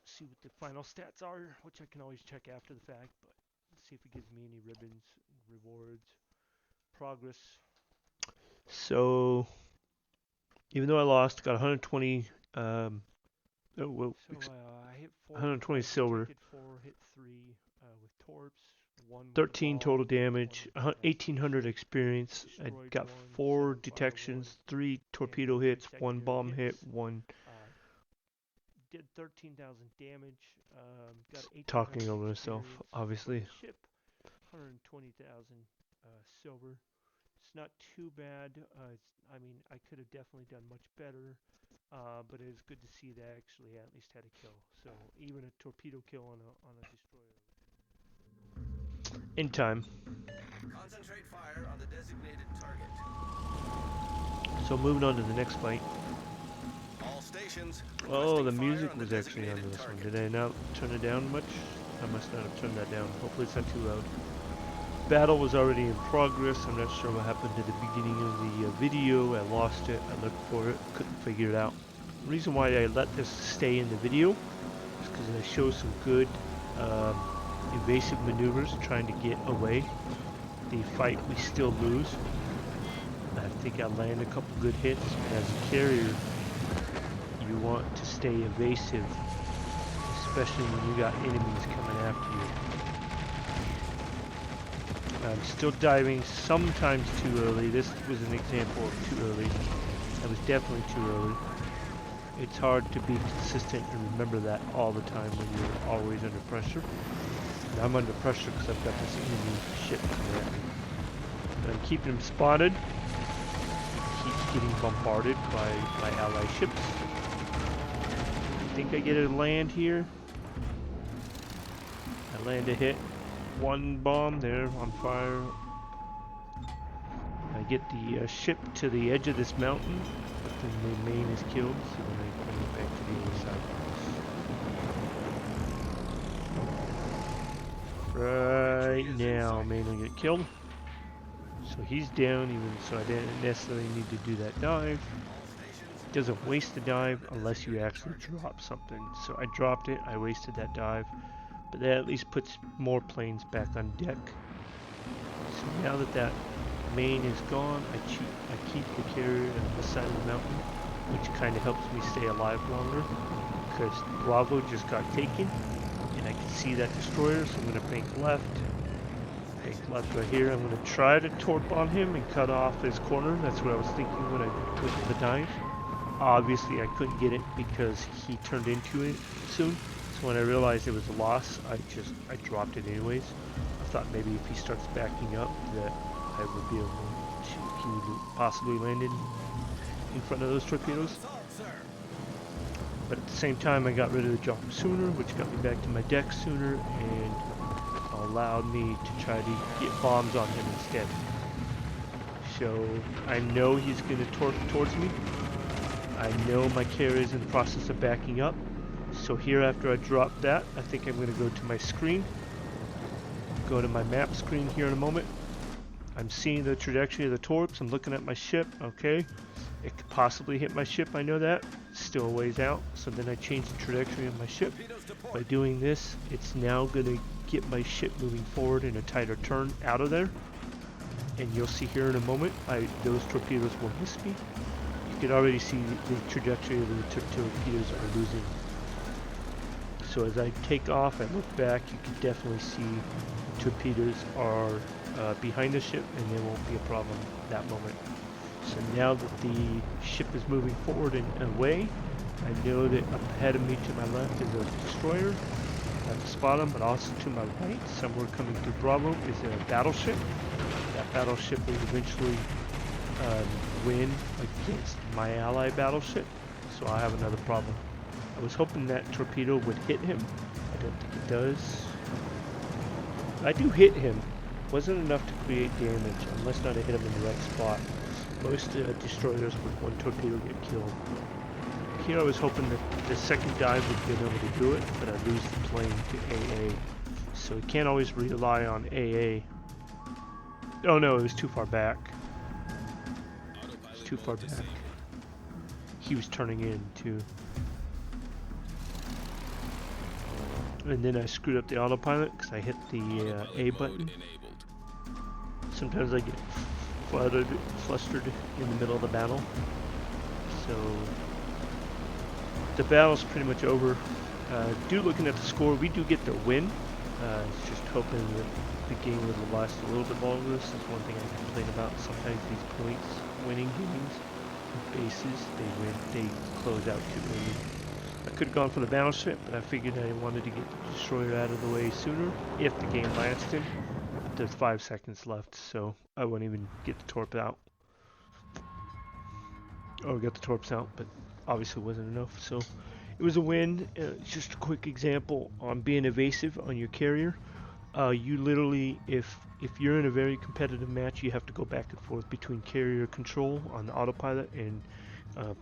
See what the final stats are, which I can always check after the fact, but let's see if it gives me any ribbons, rewards, progress. So, even though I lost, got 120. I hit 4. 120 silver. Hit 4, hit 3 with torps. 1 13 total damage, 1800 experience. I got 4 detections, 3 torpedo hits, 1 bomb hit, 1. Did 13,000 damage. Got 8. Talking over myself, obviously. Ship, 120,000 silver. It's not too bad. I mean, I could have definitely done much better. But it is good to see that I actually at least had a kill. So even a torpedo kill on a destroyer. In time. Concentrate fire on the designated target. So moving on to the next fight. All stations. Oh, the music was actually on this one. Did I not turn it down much? I must not have turned that down. Hopefully it's not too loud. Battle was already in progress. I'm not sure what happened at the beginning of the video. I lost it. I looked for it. Couldn't figure it out. The reason why I let this stay in the video is because I show some good evasive maneuvers trying to get away. The fight we still lose. I think I landed a couple good hits. But as a carrier, you want to stay evasive, especially when you got enemies coming after you. I'm still diving, sometimes too early. This was an example of too early. That was definitely too early. It's hard to be consistent and remember that all the time when you're always under pressure. And I'm under pressure because I've got this enemy ship coming at me. But I'm keeping him spotted. Keeps getting bombarded by my ally ships. I think I get a land here. I land a hit. One bomb there on fire. I get the ship to the edge of this mountain, but then the main is killed, so then I bring it back to the other side. Right now, main will get killed. So he's down, even so I didn't necessarily need to do that dive. It doesn't waste the dive unless you actually drop something. So I dropped it, I wasted that dive. But that at least puts more planes back on deck. So now that that main is gone, I keep the carrier on this side of the mountain, which kind of helps me stay alive longer, because Bravo just got taken, and I can see that destroyer, so I'm going to bank left right here. I'm going to try to torp on him and cut off his corner. That's what I was thinking when I went for the dive. Obviously I couldn't get it because he turned into it soon. So when I realized it was a loss, I dropped it anyways. I thought maybe if he starts backing up that I would be able to, he would possibly land in front of those torpedoes. But at the same time I got rid of the drop sooner, which got me back to my deck sooner and allowed me to try to get bombs on him instead. So I know he's going to torp towards me. I know my carrier is in the process of backing up. So here after I drop that, I think I'm going to go to my screen. Go to my map screen here in a moment. I'm seeing the trajectory of the torps. I'm looking at my ship. Okay. It could possibly hit my ship. I know that. Still a ways out. So then I change the trajectory of my ship. By doing this, it's now going to get my ship moving forward in a tighter turn out of there. And you'll see here in a moment, those torpedoes will miss me. You can already see the trajectory of the torpedoes are losing. So as I take off, I look back, you can definitely see torpedoes are behind the ship and there won't be a problem at that moment. So now that the ship is moving forward and away, I know that up ahead of me to my left is a destroyer. I have to spot him, but also to my right, somewhere coming through Bravo, is a battleship. That battleship will eventually win against my ally battleship, so I have another problem. I was hoping that torpedo would hit him. I don't think it does. I do hit him. Wasn't enough to create damage, unless not I hit him in the right spot. Most destroyers with one torpedo get killed. Here I was hoping that the second dive would be able to do it, but I lose the plane to AA. So we can't always rely on AA. Oh no, it was too far back. It's too far back. He was turning in too. And then I screwed up the autopilot because I hit the A button. Sometimes I get flustered in the middle of the battle. So the battle's pretty much over. Looking at the score, we do get the win. It's just hoping that the game would last a little bit longer. This is one thing I complain about. Sometimes these points winning games, bases, they close out too early. I could have gone for the battleship, but I figured I wanted to get the destroyer out of the way sooner if the game lasted. There's 5 seconds left, so I wouldn't even get the torp out. Or get the torps out, but obviously wasn't enough. So it was a win. Just a quick example on being evasive on your carrier. You literally, if you're in a very competitive match, you have to go back and forth between carrier control on the autopilot and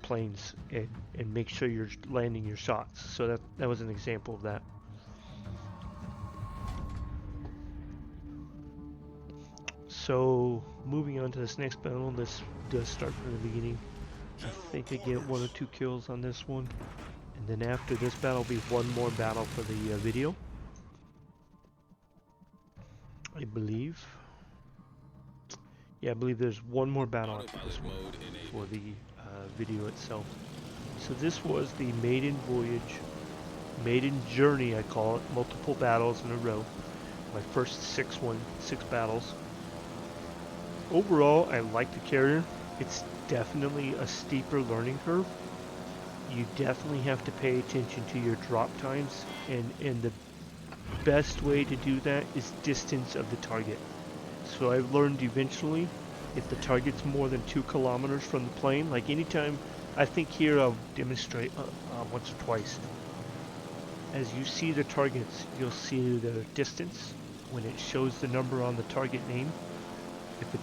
planes and make sure you're landing your shots. So that was an example of that. So moving on to this next battle, this does start from the beginning. I think I get 1 or 2 kills on this one, and then after this battle will be one more battle for the video, I believe. Yeah, I believe there's one more battle after this one for the video itself. So this was the Maiden Voyage, Maiden Journey I call it, multiple battles in a row. My first 6 battles. overall, I like the carrier. It's definitely a steeper learning curve. You definitely have to pay attention to your drop times, and the best way to do that is distance of the target. So I've learned eventually, if the target's more than 2 kilometers from the plane, like anytime, I think here I'll demonstrate once or twice. As you see the targets, you'll see the distance when it shows the number on the target name. If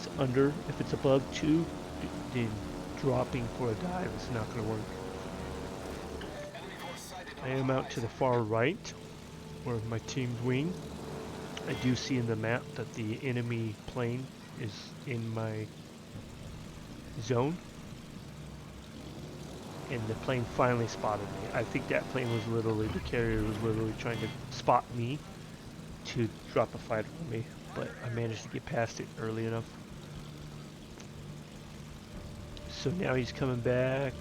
it's above 2, then dropping for a dive is not going to work. I am out to the far right, where my team's wing. I do see in the map that the enemy plane is in my zone. And the plane finally spotted me. I think that plane was literally, the carrier was literally trying to spot me to drop a fighter on me, but I managed to get past it early enough. So now he's coming back.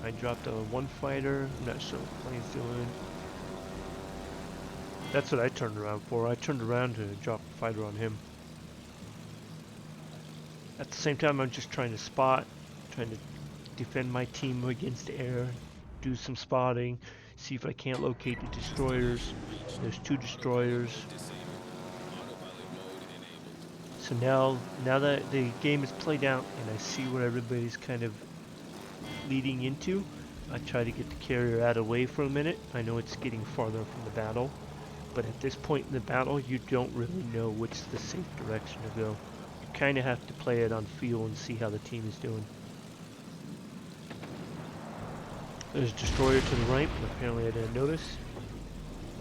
I dropped a 1 fighter. I'm not sure what the plane's doing. That's what I turned around for. I turned around to drop a fighter on him. At the same time, I'm just trying to spot, trying to defend my team against air, do some spotting, see if I can't locate the destroyers. There's 2 destroyers. So now that the game is played out and I see where everybody's kind of leading into, I try to get the carrier out of the way for a minute. I know it's getting farther from the battle, but at this point in the battle, you don't really know which is the safe direction to go. You kind of have to play it on feel and see how the team is doing. There's a destroyer to the right, but apparently I didn't notice.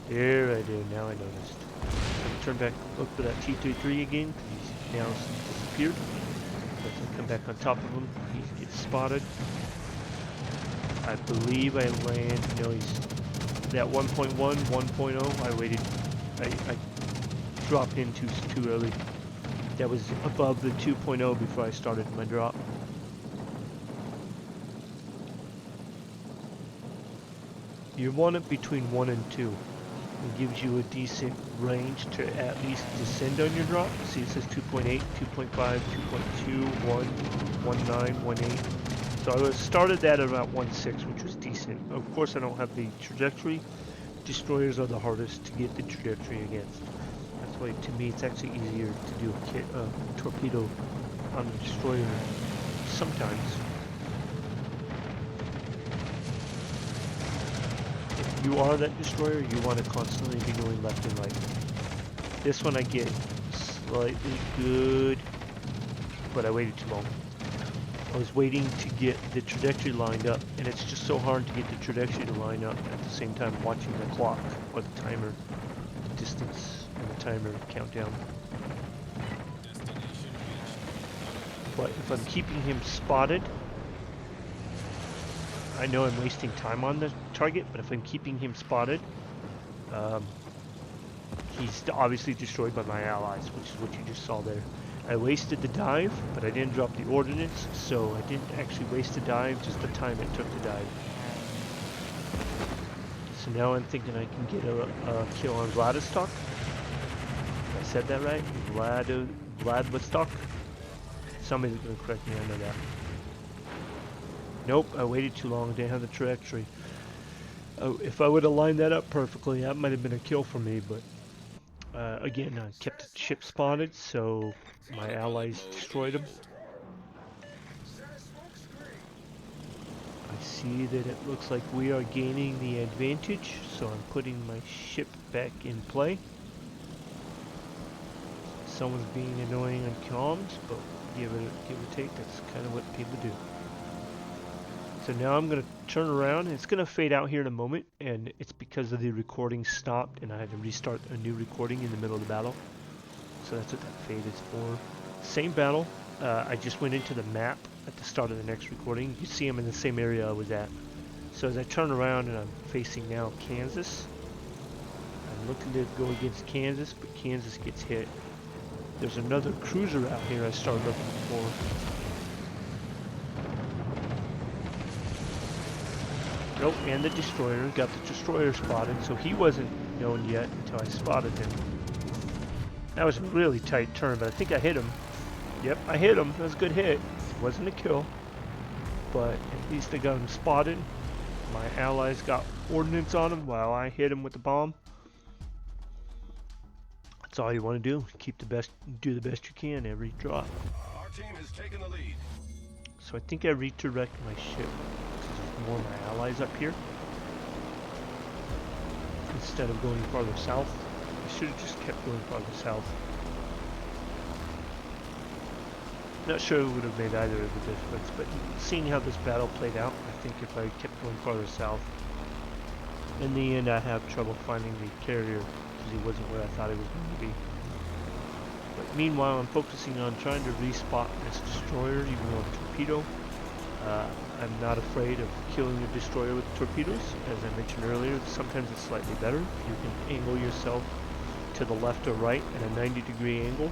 There I do, now I noticed. I turn back, look for that T-33 again, because he's now disappeared. So I come back on top of him, he gets spotted. I believe I land, no, he's that 1.1, 1.0, I waited, I dropped in too early. That was above the 2.0 before I started my drop. You want it between 1 and 2. It gives you a decent range to at least descend on your drop. See, it says 2.8, 2.5, 2.2, 1, 1.9, 1.8. So I started that at about 1.6, which was decent. Of course, I don't have the trajectory. Destroyers are the hardest to get the trajectory against. That's why, to me, it's actually easier to do a torpedo on the destroyer sometimes. If you are that destroyer, you want to constantly be going left and right. This one I get slightly good, but I waited too long. I was waiting to get the trajectory lined up, and it's just so hard to get the trajectory to line up at the same time watching the clock or the timer, the distance and the timer countdown. But if I'm keeping him spotted, I know I'm wasting time on the target, but if I'm keeping him spotted, he's obviously destroyed by my allies, which is what you just saw there. I wasted the dive, but I didn't drop the ordinance, so I didn't actually waste the dive, just the time it took to dive. So now I'm thinking I can get a kill on Vladivostok. I said that right? Vladivostok? Somebody's going to correct me, I know that. Nope, I waited too long, didn't have the trajectory. If I would have lined that up perfectly, that might have been a kill for me, but again, I kept the ship spotted, so my allies destroyed them. I see that it looks like we are gaining the advantage, so I'm putting my ship back in play. Someone's being annoying on comms, but give or take, that's kind of what people do. So now I'm going to turn around, and it's going to fade out here in a moment, and it's because of the recording stopped, and I had to restart a new recording in the middle of the battle. So that's what that fade is for. Same battle. I just went into the map at the start of the next recording. You see I'm in the same area I was at. So as I turn around and I'm facing now Kansas, I'm looking to go against Kansas, but Kansas gets hit. There's another cruiser out here I started looking for. Nope, and the destroyer. Got the destroyer spotted, so he wasn't known yet until I spotted him. That was a really tight turn, but I think I hit him. Yep, I hit him. That was a good hit. It wasn't a kill, but at least I got him spotted. My allies got ordnance on him while I hit him with the bomb. That's all you want to do. Do the best you can every drop. Our team has taken the lead. So I think I redirect my ship because there's more of my allies up here. Instead of going farther south. I should have just kept going farther south. Not sure it would have made either of the difference, but seeing how this battle played out, I think if I kept going farther south, in the end I have trouble finding the carrier because he wasn't where I thought he was going to be. But meanwhile, I'm focusing on trying to respot this destroyer, even though it's a torpedo. I'm not afraid of killing a destroyer with torpedoes. As I mentioned earlier, sometimes it's slightly better if you can angle yourself to the left or right at a 90-degree angle,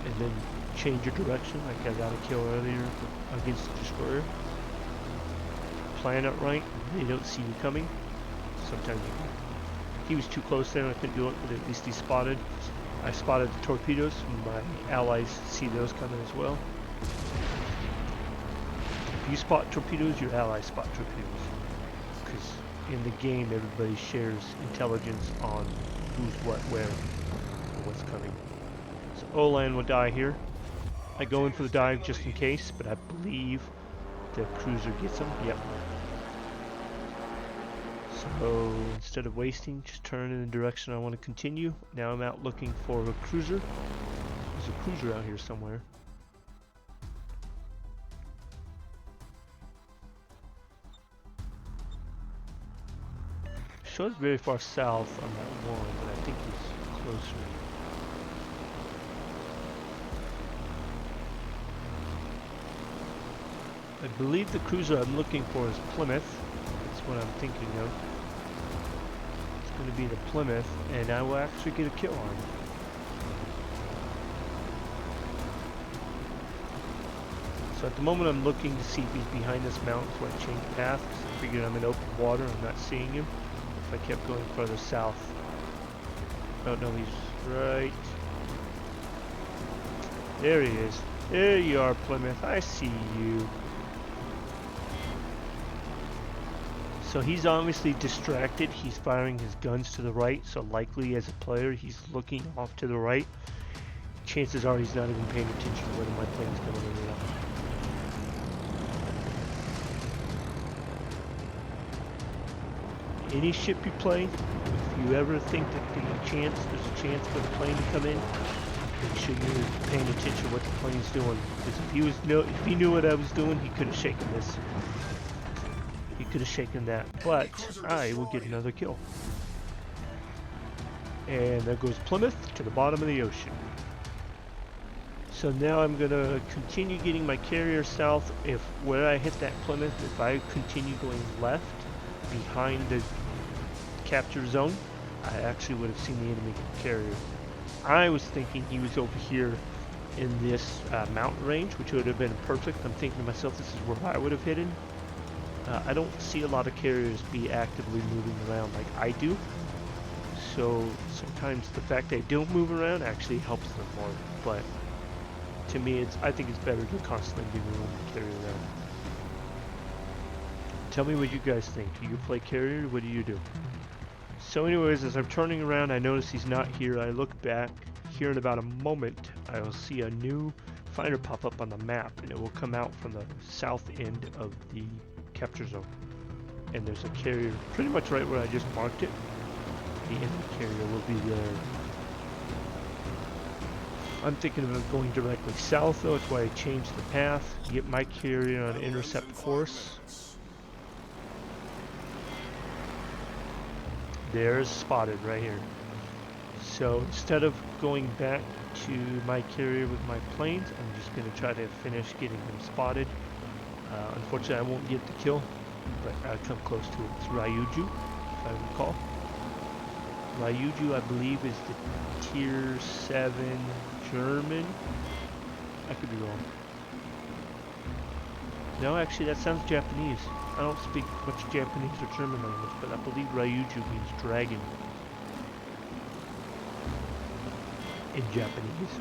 and then change your direction, like I got a kill earlier against the destroyer. Plan it right, they don't see you coming. Sometimes he was too close there and I couldn't do it, but at least he spotted. I spotted the torpedoes, and my allies see those coming as well. If you spot torpedoes, your allies spot torpedoes. Because in the game, everybody shares intelligence on who's what, where, and what's coming. So Olan will die here. I go in for the dive just in case, but I believe the cruiser gets him. Yep. So instead of wasting, just turn in the direction I want to continue. Now I'm out looking for a cruiser. There's a cruiser out here somewhere. Shows very far south on that one, but I think he's closer. I believe the cruiser I'm looking for is Plymouth. That's what I'm thinking of. It's going to be the Plymouth, and I will actually get a kill on him. So at the moment I'm looking to see if he's behind this mountain, so I change path, because I figured I'm in open water, I'm not seeing him. If I kept going further south. Oh no, he's right. There he is. There you are, Plymouth. I see you. So he's obviously distracted. He's firing his guns to the right, so likely as a player he's looking off to the right. Chances are he's not even paying attention to whether my plane's coming in or not. Any ship you play, if you ever think that there's a chance for the plane to come in, make sure you're paying attention to what the plane's doing. Because if he knew what I was doing, he could have shaken this. He could have shaken that, but I will get another kill. And there goes Plymouth to the bottom of the ocean. So now I'm going to continue getting my carrier south. If where I hit that Plymouth, if I continue going left behind the capture zone, I actually would have seen the enemy carrier. I was thinking he was over here in this mountain range, which would have been perfect. I'm thinking to myself, this is where I would have hidden. I don't see a lot of carriers be actively moving around like I do. So sometimes the fact they don't move around actually helps them more. But to me, I think it's better to constantly be moving the carrier around. Tell me what you guys think. Do you play carrier? What do you do? So anyways, as I'm turning around, I notice he's not here. I look back. Here in about a moment, I will see a new fighter pop up on the map, and it will come out from the south end of the capture zone. And there's a carrier pretty much right where I just marked it. The enemy carrier will be there. I'm thinking of going directly south though, that's why I changed the path. Get my carrier on an intercept course. There's spotted right here. So instead of going back to my carrier with my planes, I'm just going to try to finish getting him spotted. Unfortunately, I won't get the kill, but I'll come close to it. It's Ryuju, if I recall. Ryuju, I believe, is the Tier 7 German. I could be wrong. No, actually, that sounds Japanese. I don't speak much Japanese or German language, but I believe Ryuju means dragon in Japanese.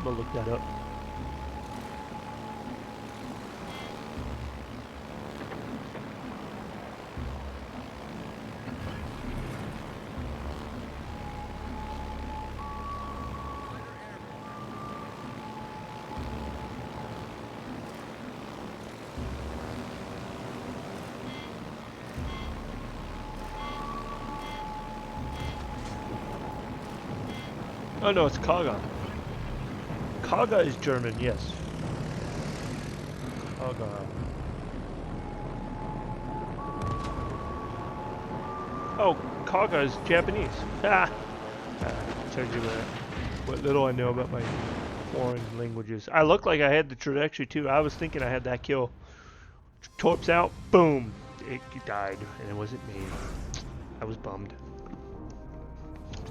gonna look that up. Oh no, it's Kaga. Kaga is German, yes. Kaga. Oh, Kaga is Japanese. Ha! Tells you what little I know about my foreign languages. I look like I had the trajectory too. I was thinking I had that kill. Torps out, boom! It died, and it wasn't me. I was bummed.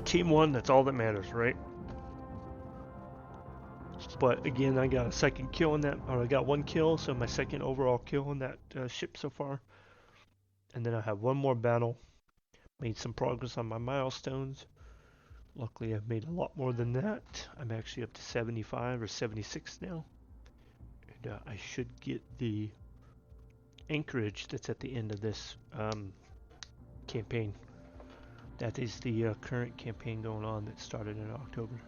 Team won, that's all that matters, right? But again, I got a second kill on that, or I got one kill, so my second overall kill on that ship so far. And then I have one more battle. Made some progress on my milestones. Luckily, I've made a lot more than that. I'm actually up to 75 or 76 now. And I should get the anchorage that's at the end of this campaign. That is the current campaign going on that started in October.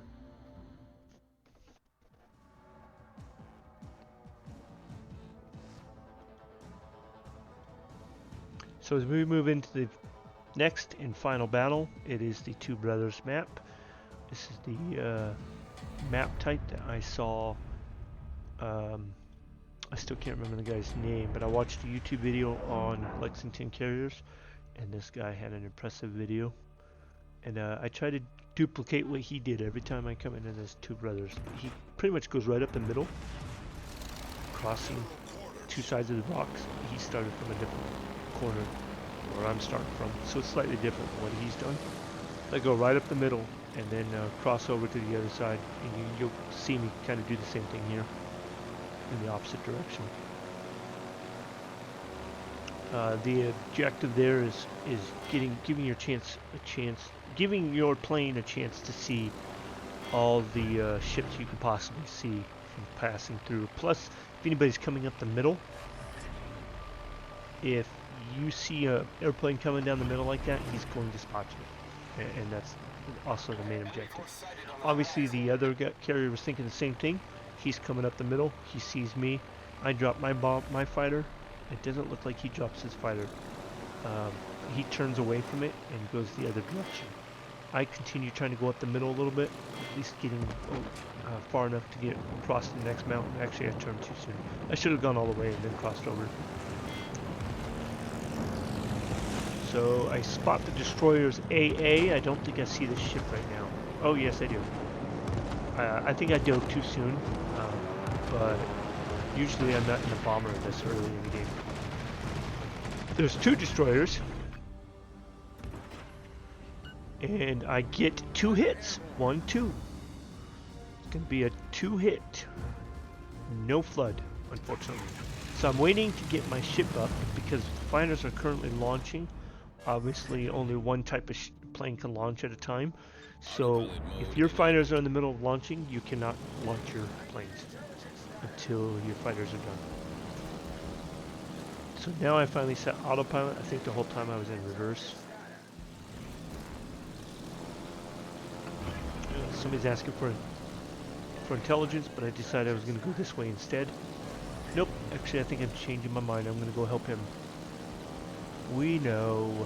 So as we move into the next and final battle, it is the Two Brothers map. This is the map type that I saw. I still can't remember the guy's name, but I watched a YouTube video on Lexington carriers, and this guy had an impressive video. And I try to duplicate what he did every time I come in as Two Brothers. He pretty much goes right up the middle, crossing two sides of the box. He started from a different corner where I'm starting from, so it's slightly different from what he's done. I go right up the middle and then cross over to the other side, and you'll see me kind of do the same thing here in the opposite direction. The objective there is giving your plane a chance to see all the ships you can possibly see from passing through. Plus, if anybody's coming up the middle, if you see an airplane coming down the middle like that, he's going to spot you, and that's also the main objective. Obviously, the other carrier was thinking the same thing. He's coming up the middle. He sees me. I drop my fighter. It doesn't look like he drops his fighter. He turns away from it and goes the other direction. I continue trying to go up the middle a little bit, at least getting far enough to get across the next mountain. Actually, I turned too soon. I should have gone all the way and then crossed over. So I spot the destroyer's AA. I don't think I see the ship right now. Oh yes, I do. I think I dove too soon, but usually I'm not in a bomber this early in the game. There's two destroyers, and I get 2 hits. 1, 2. It's gonna be a 2-hit. No flood, unfortunately. So I'm waiting to get my ship up because fighters are currently launching. Obviously, only one type of plane can launch at a time. So if your fighters are in the middle of launching, you cannot launch your planes until your fighters are done. So now I finally set autopilot. I think the whole time I was in reverse. Somebody's asking for intelligence, but I decided I was going to go this way instead. Nope, actually I think I'm changing my mind. I'm going to go help him. We know.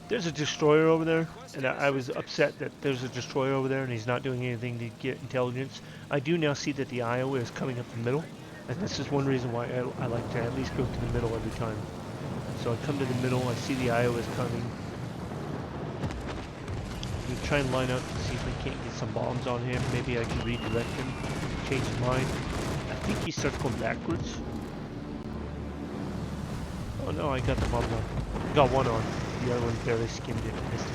There's a destroyer over there, and I was upset that there's a destroyer over there and he's not doing anything to get intelligence. I do now see that the Iowa is coming up the middle, and this is one reason why I like to at least go to the middle every time. So I come to the middle, I see the Iowa is coming. We try and line up to see if we can't get some bombs on him. Maybe I can redirect him, change his mind. I think he starts going backwards. Oh no, I got the bomb on. Got one on. The other one barely skimmed it and missed it.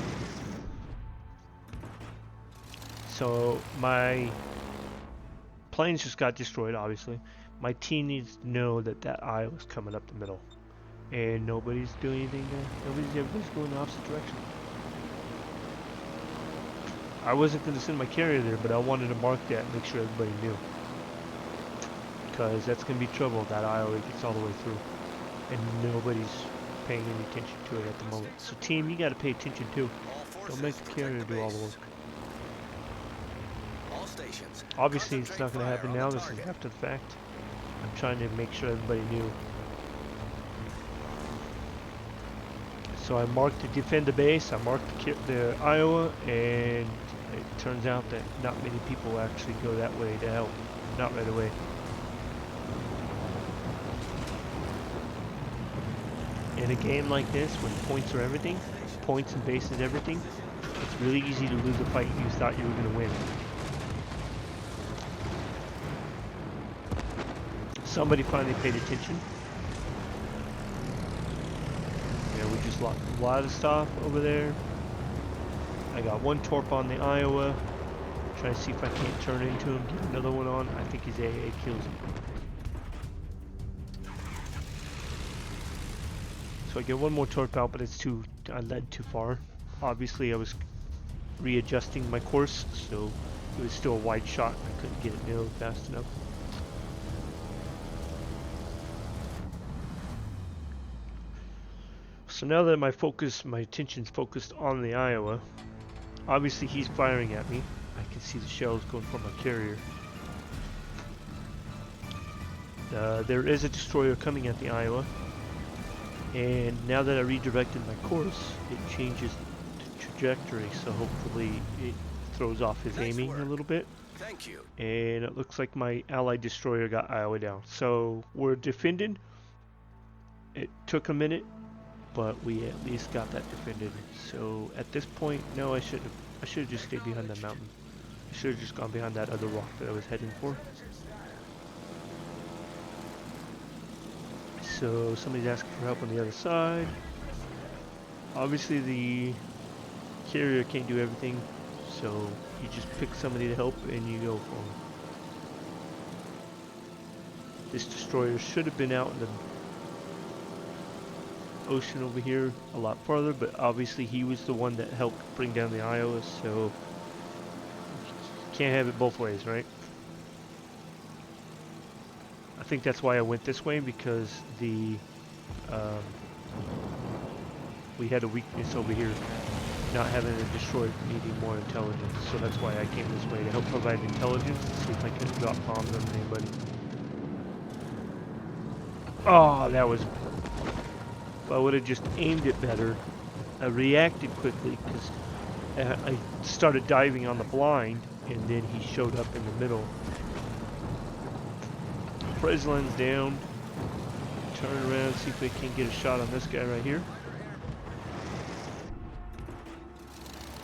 So my planes just got destroyed, obviously. My team needs to know that that eye was coming up the middle. And nobody's doing anything there. Everybody's going the opposite direction. I wasn't going to send my carrier there, but I wanted to mark that and make sure everybody knew. Because that's going to be trouble if that IOA gets all the way through. And nobody's paying any attention to it at the moment. So team, you got to pay attention too. Don't make the carrier do all the work. Obviously, it's not going to happen now. This is after the fact. I'm trying to make sure everybody knew. So I marked to defend the base. I marked the Iowa, and it turns out that not many people actually go that way to help. Not right away. In a game like this, when points are everything, points and base is everything, it's really easy to lose a fight you thought you were going to win. Somebody finally paid attention. Yeah, we just lost a lot of stuff over there. I got one torp on the Iowa. Trying to see if I can't turn into him, get another one on. I think his AA kills him. So I get one more torp out, but it's too, I led too far. Obviously I was readjusting my course, so it was still a wide shot. I couldn't get it nailed fast enough. So now that my attention's focused on the Iowa, obviously he's firing at me. I can see the shells going from my carrier. There is a destroyer coming at the Iowa. And now that I redirected my course, it changes the trajectory, so hopefully it throws off his aiming a little bit. Thank you. And it looks like my allied destroyer got Iowa down. So we're defended. It took a minute, but we at least got that defended. So at this point, no, I should have just stayed behind that mountain. I should have just gone behind that other rock that I was heading for. So somebody's asking for help on the other side. Obviously the carrier can't do everything, so you just pick somebody to help and you go for them. This destroyer should have been out in the ocean over here a lot farther, but obviously he was the one that helped bring down the Iowa, so can't have it both ways, right? I think that's why I went this way, because the we had a weakness over here, not having a destroyer needing more intelligence. So that's why I came this way, to help provide intelligence and see if I could drop bombs on anybody. Oh, that was... If I would have just aimed it better, I reacted quickly, because I started diving on the blind, and then he showed up in the middle. Presline's down. Turn around, see if we can get a shot on this guy right here.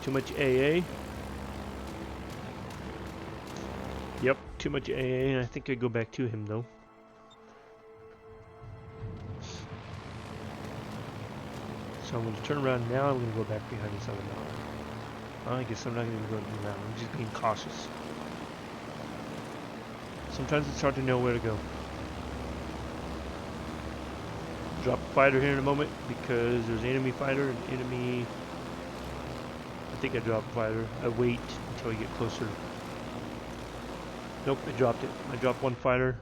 Too much AA. Yep, too much AA, and I think I go back to him though. So I'm going to turn around now. I'm going to go back behind this other mountain. I guess I'm not going to go to the mountain. I'm just being cautious. Sometimes it's hard to know where to go. Drop a fighter here in a moment because there's an enemy fighter and enemy... I think I dropped a fighter. I wait until I get closer. Nope, I dropped it. I dropped one fighter.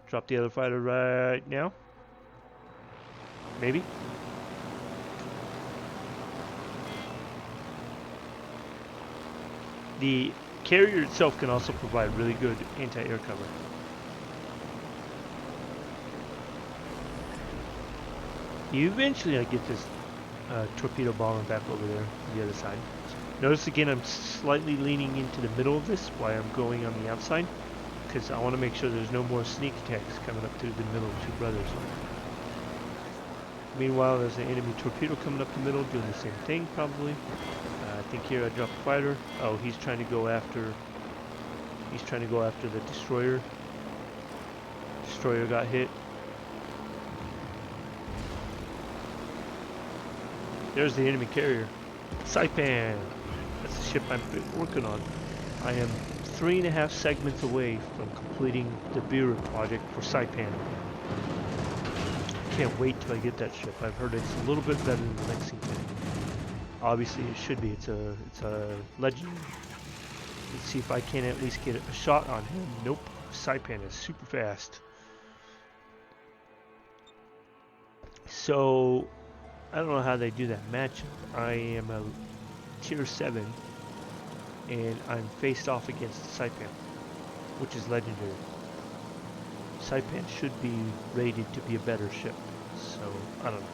Drop the other fighter right now. Maybe. The carrier itself can also provide really good anti-air cover. Eventually I get this torpedo bomber back over there on the other side. Notice again I'm slightly leaning into the middle of this while I'm going on the outside, because I want to make sure there's no more sneak attacks coming up through the middle of two brothers. Meanwhile there's an enemy torpedo coming up the middle doing the same thing probably. I think here I dropped a fighter. Oh, he's trying to go after the destroyer. Destroyer got hit. There's the enemy carrier. Saipan! That's the ship I'm working on. I am 3.5 segments away from completing the Bearer project for Saipan. Can't wait till I get that ship. I've heard it's a little bit better than Lexington. Obviously, it should be. It's a legend. Let's see if I can at least get a shot on him. Nope. Saipan is super fast. So, I don't know how they do that match. I am a tier 7, and I'm faced off against Saipan, which is legendary. Saipan should be rated to be a better ship, so I don't know.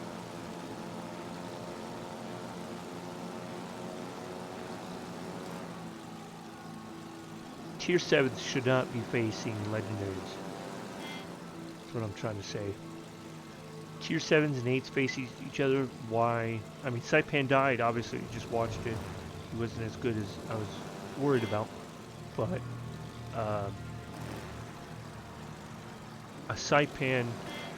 Tier 7s should not be facing legendaries. That's what I'm trying to say. Tier 7s and 8s face each other. Why? I mean, Saipan died, obviously. You just watched it. He wasn't as good as I was worried about. But, a Saipan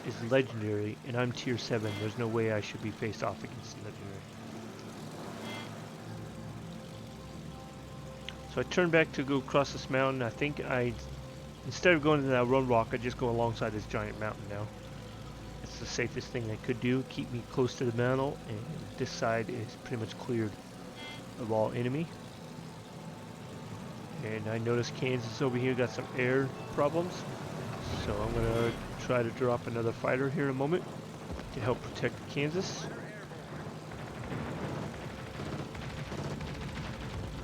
is legendary, and I'm tier 7. There's no way I should be faced off against legendary. So I turn back to go across this mountain. I think instead of going to that road rock, I just go alongside this giant mountain now. It's the safest thing I could do. Keep me close to the mountain, and this side is pretty much cleared of all enemy. And I notice Kansas over here got some air problems. So I'm going to try to drop another fighter here in a moment to help protect Kansas.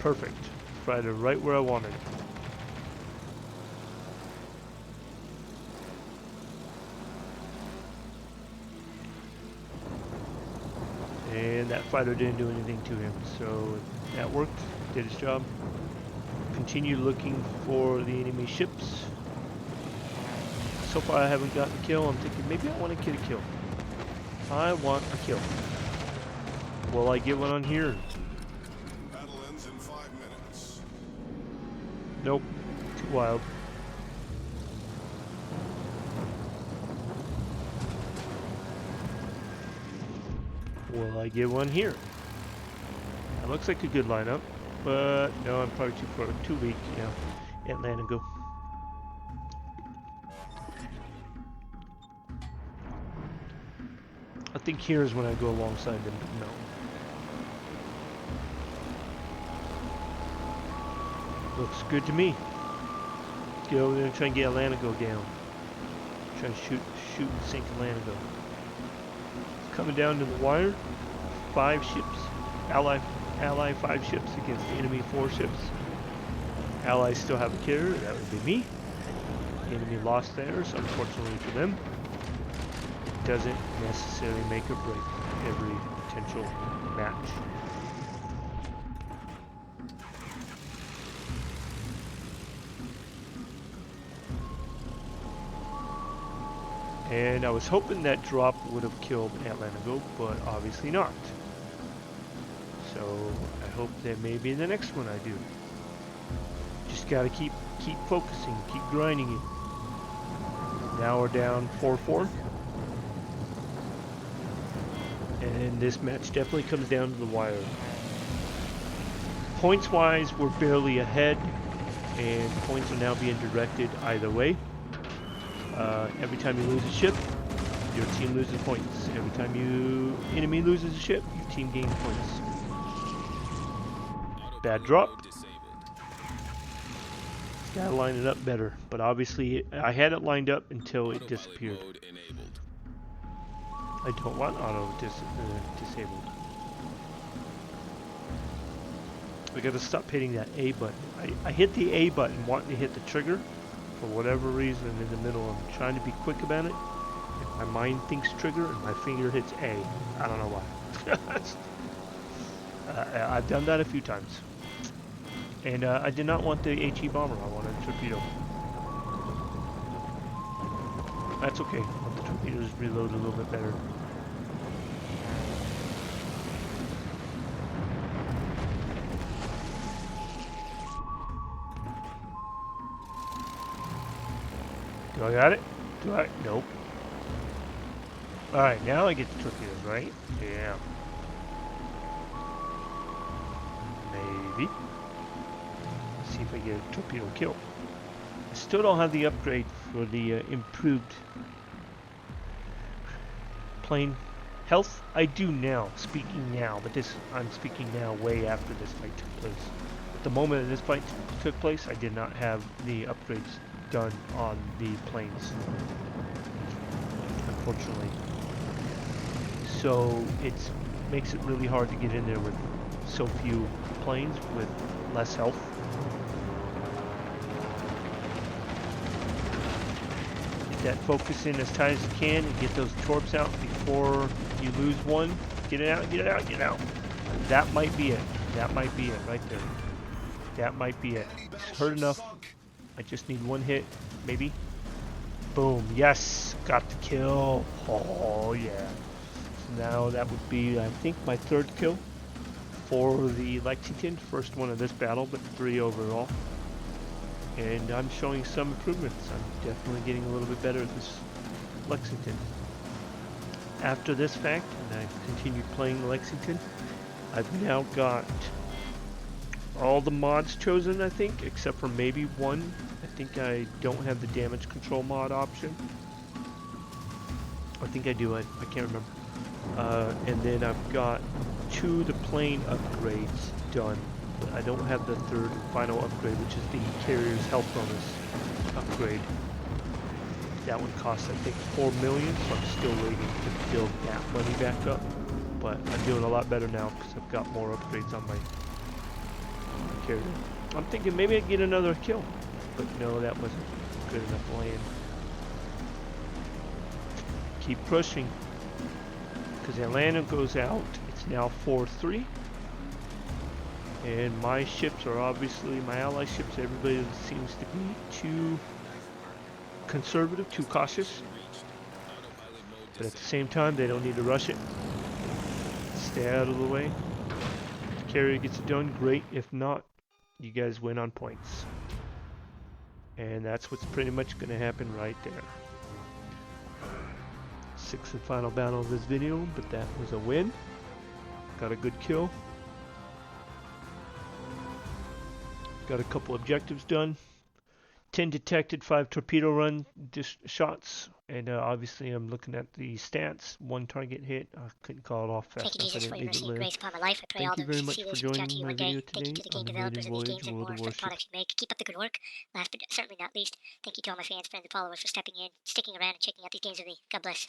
Perfect. Fighter right where I wanted. And that fighter didn't do anything to him, so that worked, did its job. Continue looking for the enemy ships. So far I haven't gotten a kill. I'm thinking maybe I want to get a kill. I want a kill. Will I get one on here? Battle ends in 5 minutes. Nope, too wild. Will I get one here? That looks like a good lineup, but no, I'm probably too weak. Yeah, Atlanta go. I think here is when I go alongside them. No. Looks good to me. Let's get over there and try and get Atlanta go down. Try and shoot and sink Atlanta go. It's coming down to the wire. 5 ships. Ally 5 ships against the enemy 4 ships. Allies still have a carrier. That would be me. The enemy lost theirs, unfortunately for them. It doesn't necessarily make or break every potential match. And I was hoping that drop would have killed Atlantico, but obviously not. So I hope that maybe in the next one I do. Just gotta keep focusing, keep grinding it. Now we're down 4-4. And this match definitely comes down to the wire. Points wise, we're barely ahead, and points are now being directed either way. Every time you lose a ship, your team loses points. Every time enemy loses a ship, your team gains points. Bad drop. Gotta line it up better, but obviously I had it lined up until it disappeared. I don't want auto disabled. I gotta stop hitting that A button. I hit the A button wanting to hit the trigger. For whatever reason in the middle, I'm trying to be quick about it. My mind thinks trigger and my finger hits A. I don't know why. I've done that a few times. And I did not want the HE bomber, I wanted a torpedo. That's okay, let the torpedoes reload a little bit better. Do I got it? Do I? Nope. Alright, now I get the torpedoes, right? Yeah. Maybe. Let's see if I get a torpedo kill. I still don't have the upgrade for the improved plane Health, I do now, speaking now, but I'm speaking now way after this fight took place. At the moment that this fight took place, I did not have the upgrades done on the planes, unfortunately. So it makes it really hard to get in there with so few planes with less health. Get that focus in as tight as you can and get those torps out before you lose one. Get it out, get it out, get it out. That might be it. That might be it right there. That might be it. It's hurt enough. I just need one hit, maybe. Boom. Yes, got the kill. Oh yeah. So now that would be, I think, my third kill for the Lexington. First one of this battle, but 3 overall. And I'm showing some improvements. I'm definitely getting a little bit better at this Lexington. After this fact, and I've continued playing Lexington, I've now got all the mods chosen, I think, except for maybe one. I think I don't have the damage control mod option. I think I do, I can't remember. And then I've got 2 of the plane upgrades done. But I don't have the third and final upgrade, which is the carrier's health bonus upgrade. That one costs, I think, 4 million, so I'm still waiting to build that money back up. But I'm doing a lot better now because I've got more upgrades on my carrier. I'm thinking maybe I'd get another kill, but no, that wasn't good enough land. Keep pushing, because Atlanta goes out. It's now 4-3. And my ships are obviously, my ally ships, everybody seems to be too conservative, too cautious. But at the same time, they don't need to rush it. Stay out of the way. If the carrier gets it done, great. If not, you guys win on points. And that's what's pretty much going to happen right there. 6th and final battle of this video, but that was a win. Got a good kill. Got a couple objectives done. 10 detected, 5 torpedo run shots, and obviously I'm looking at the stats. 1 target hit. I couldn't call it off fast enough. I didn't leave it live. Thank you very much for joining my video today on the Maiden Voyage, World of Warships. Keep up the good work. Last but certainly not least, thank you to all my fans, friends, and followers for stepping in, sticking around, and checking out these games with me. God bless.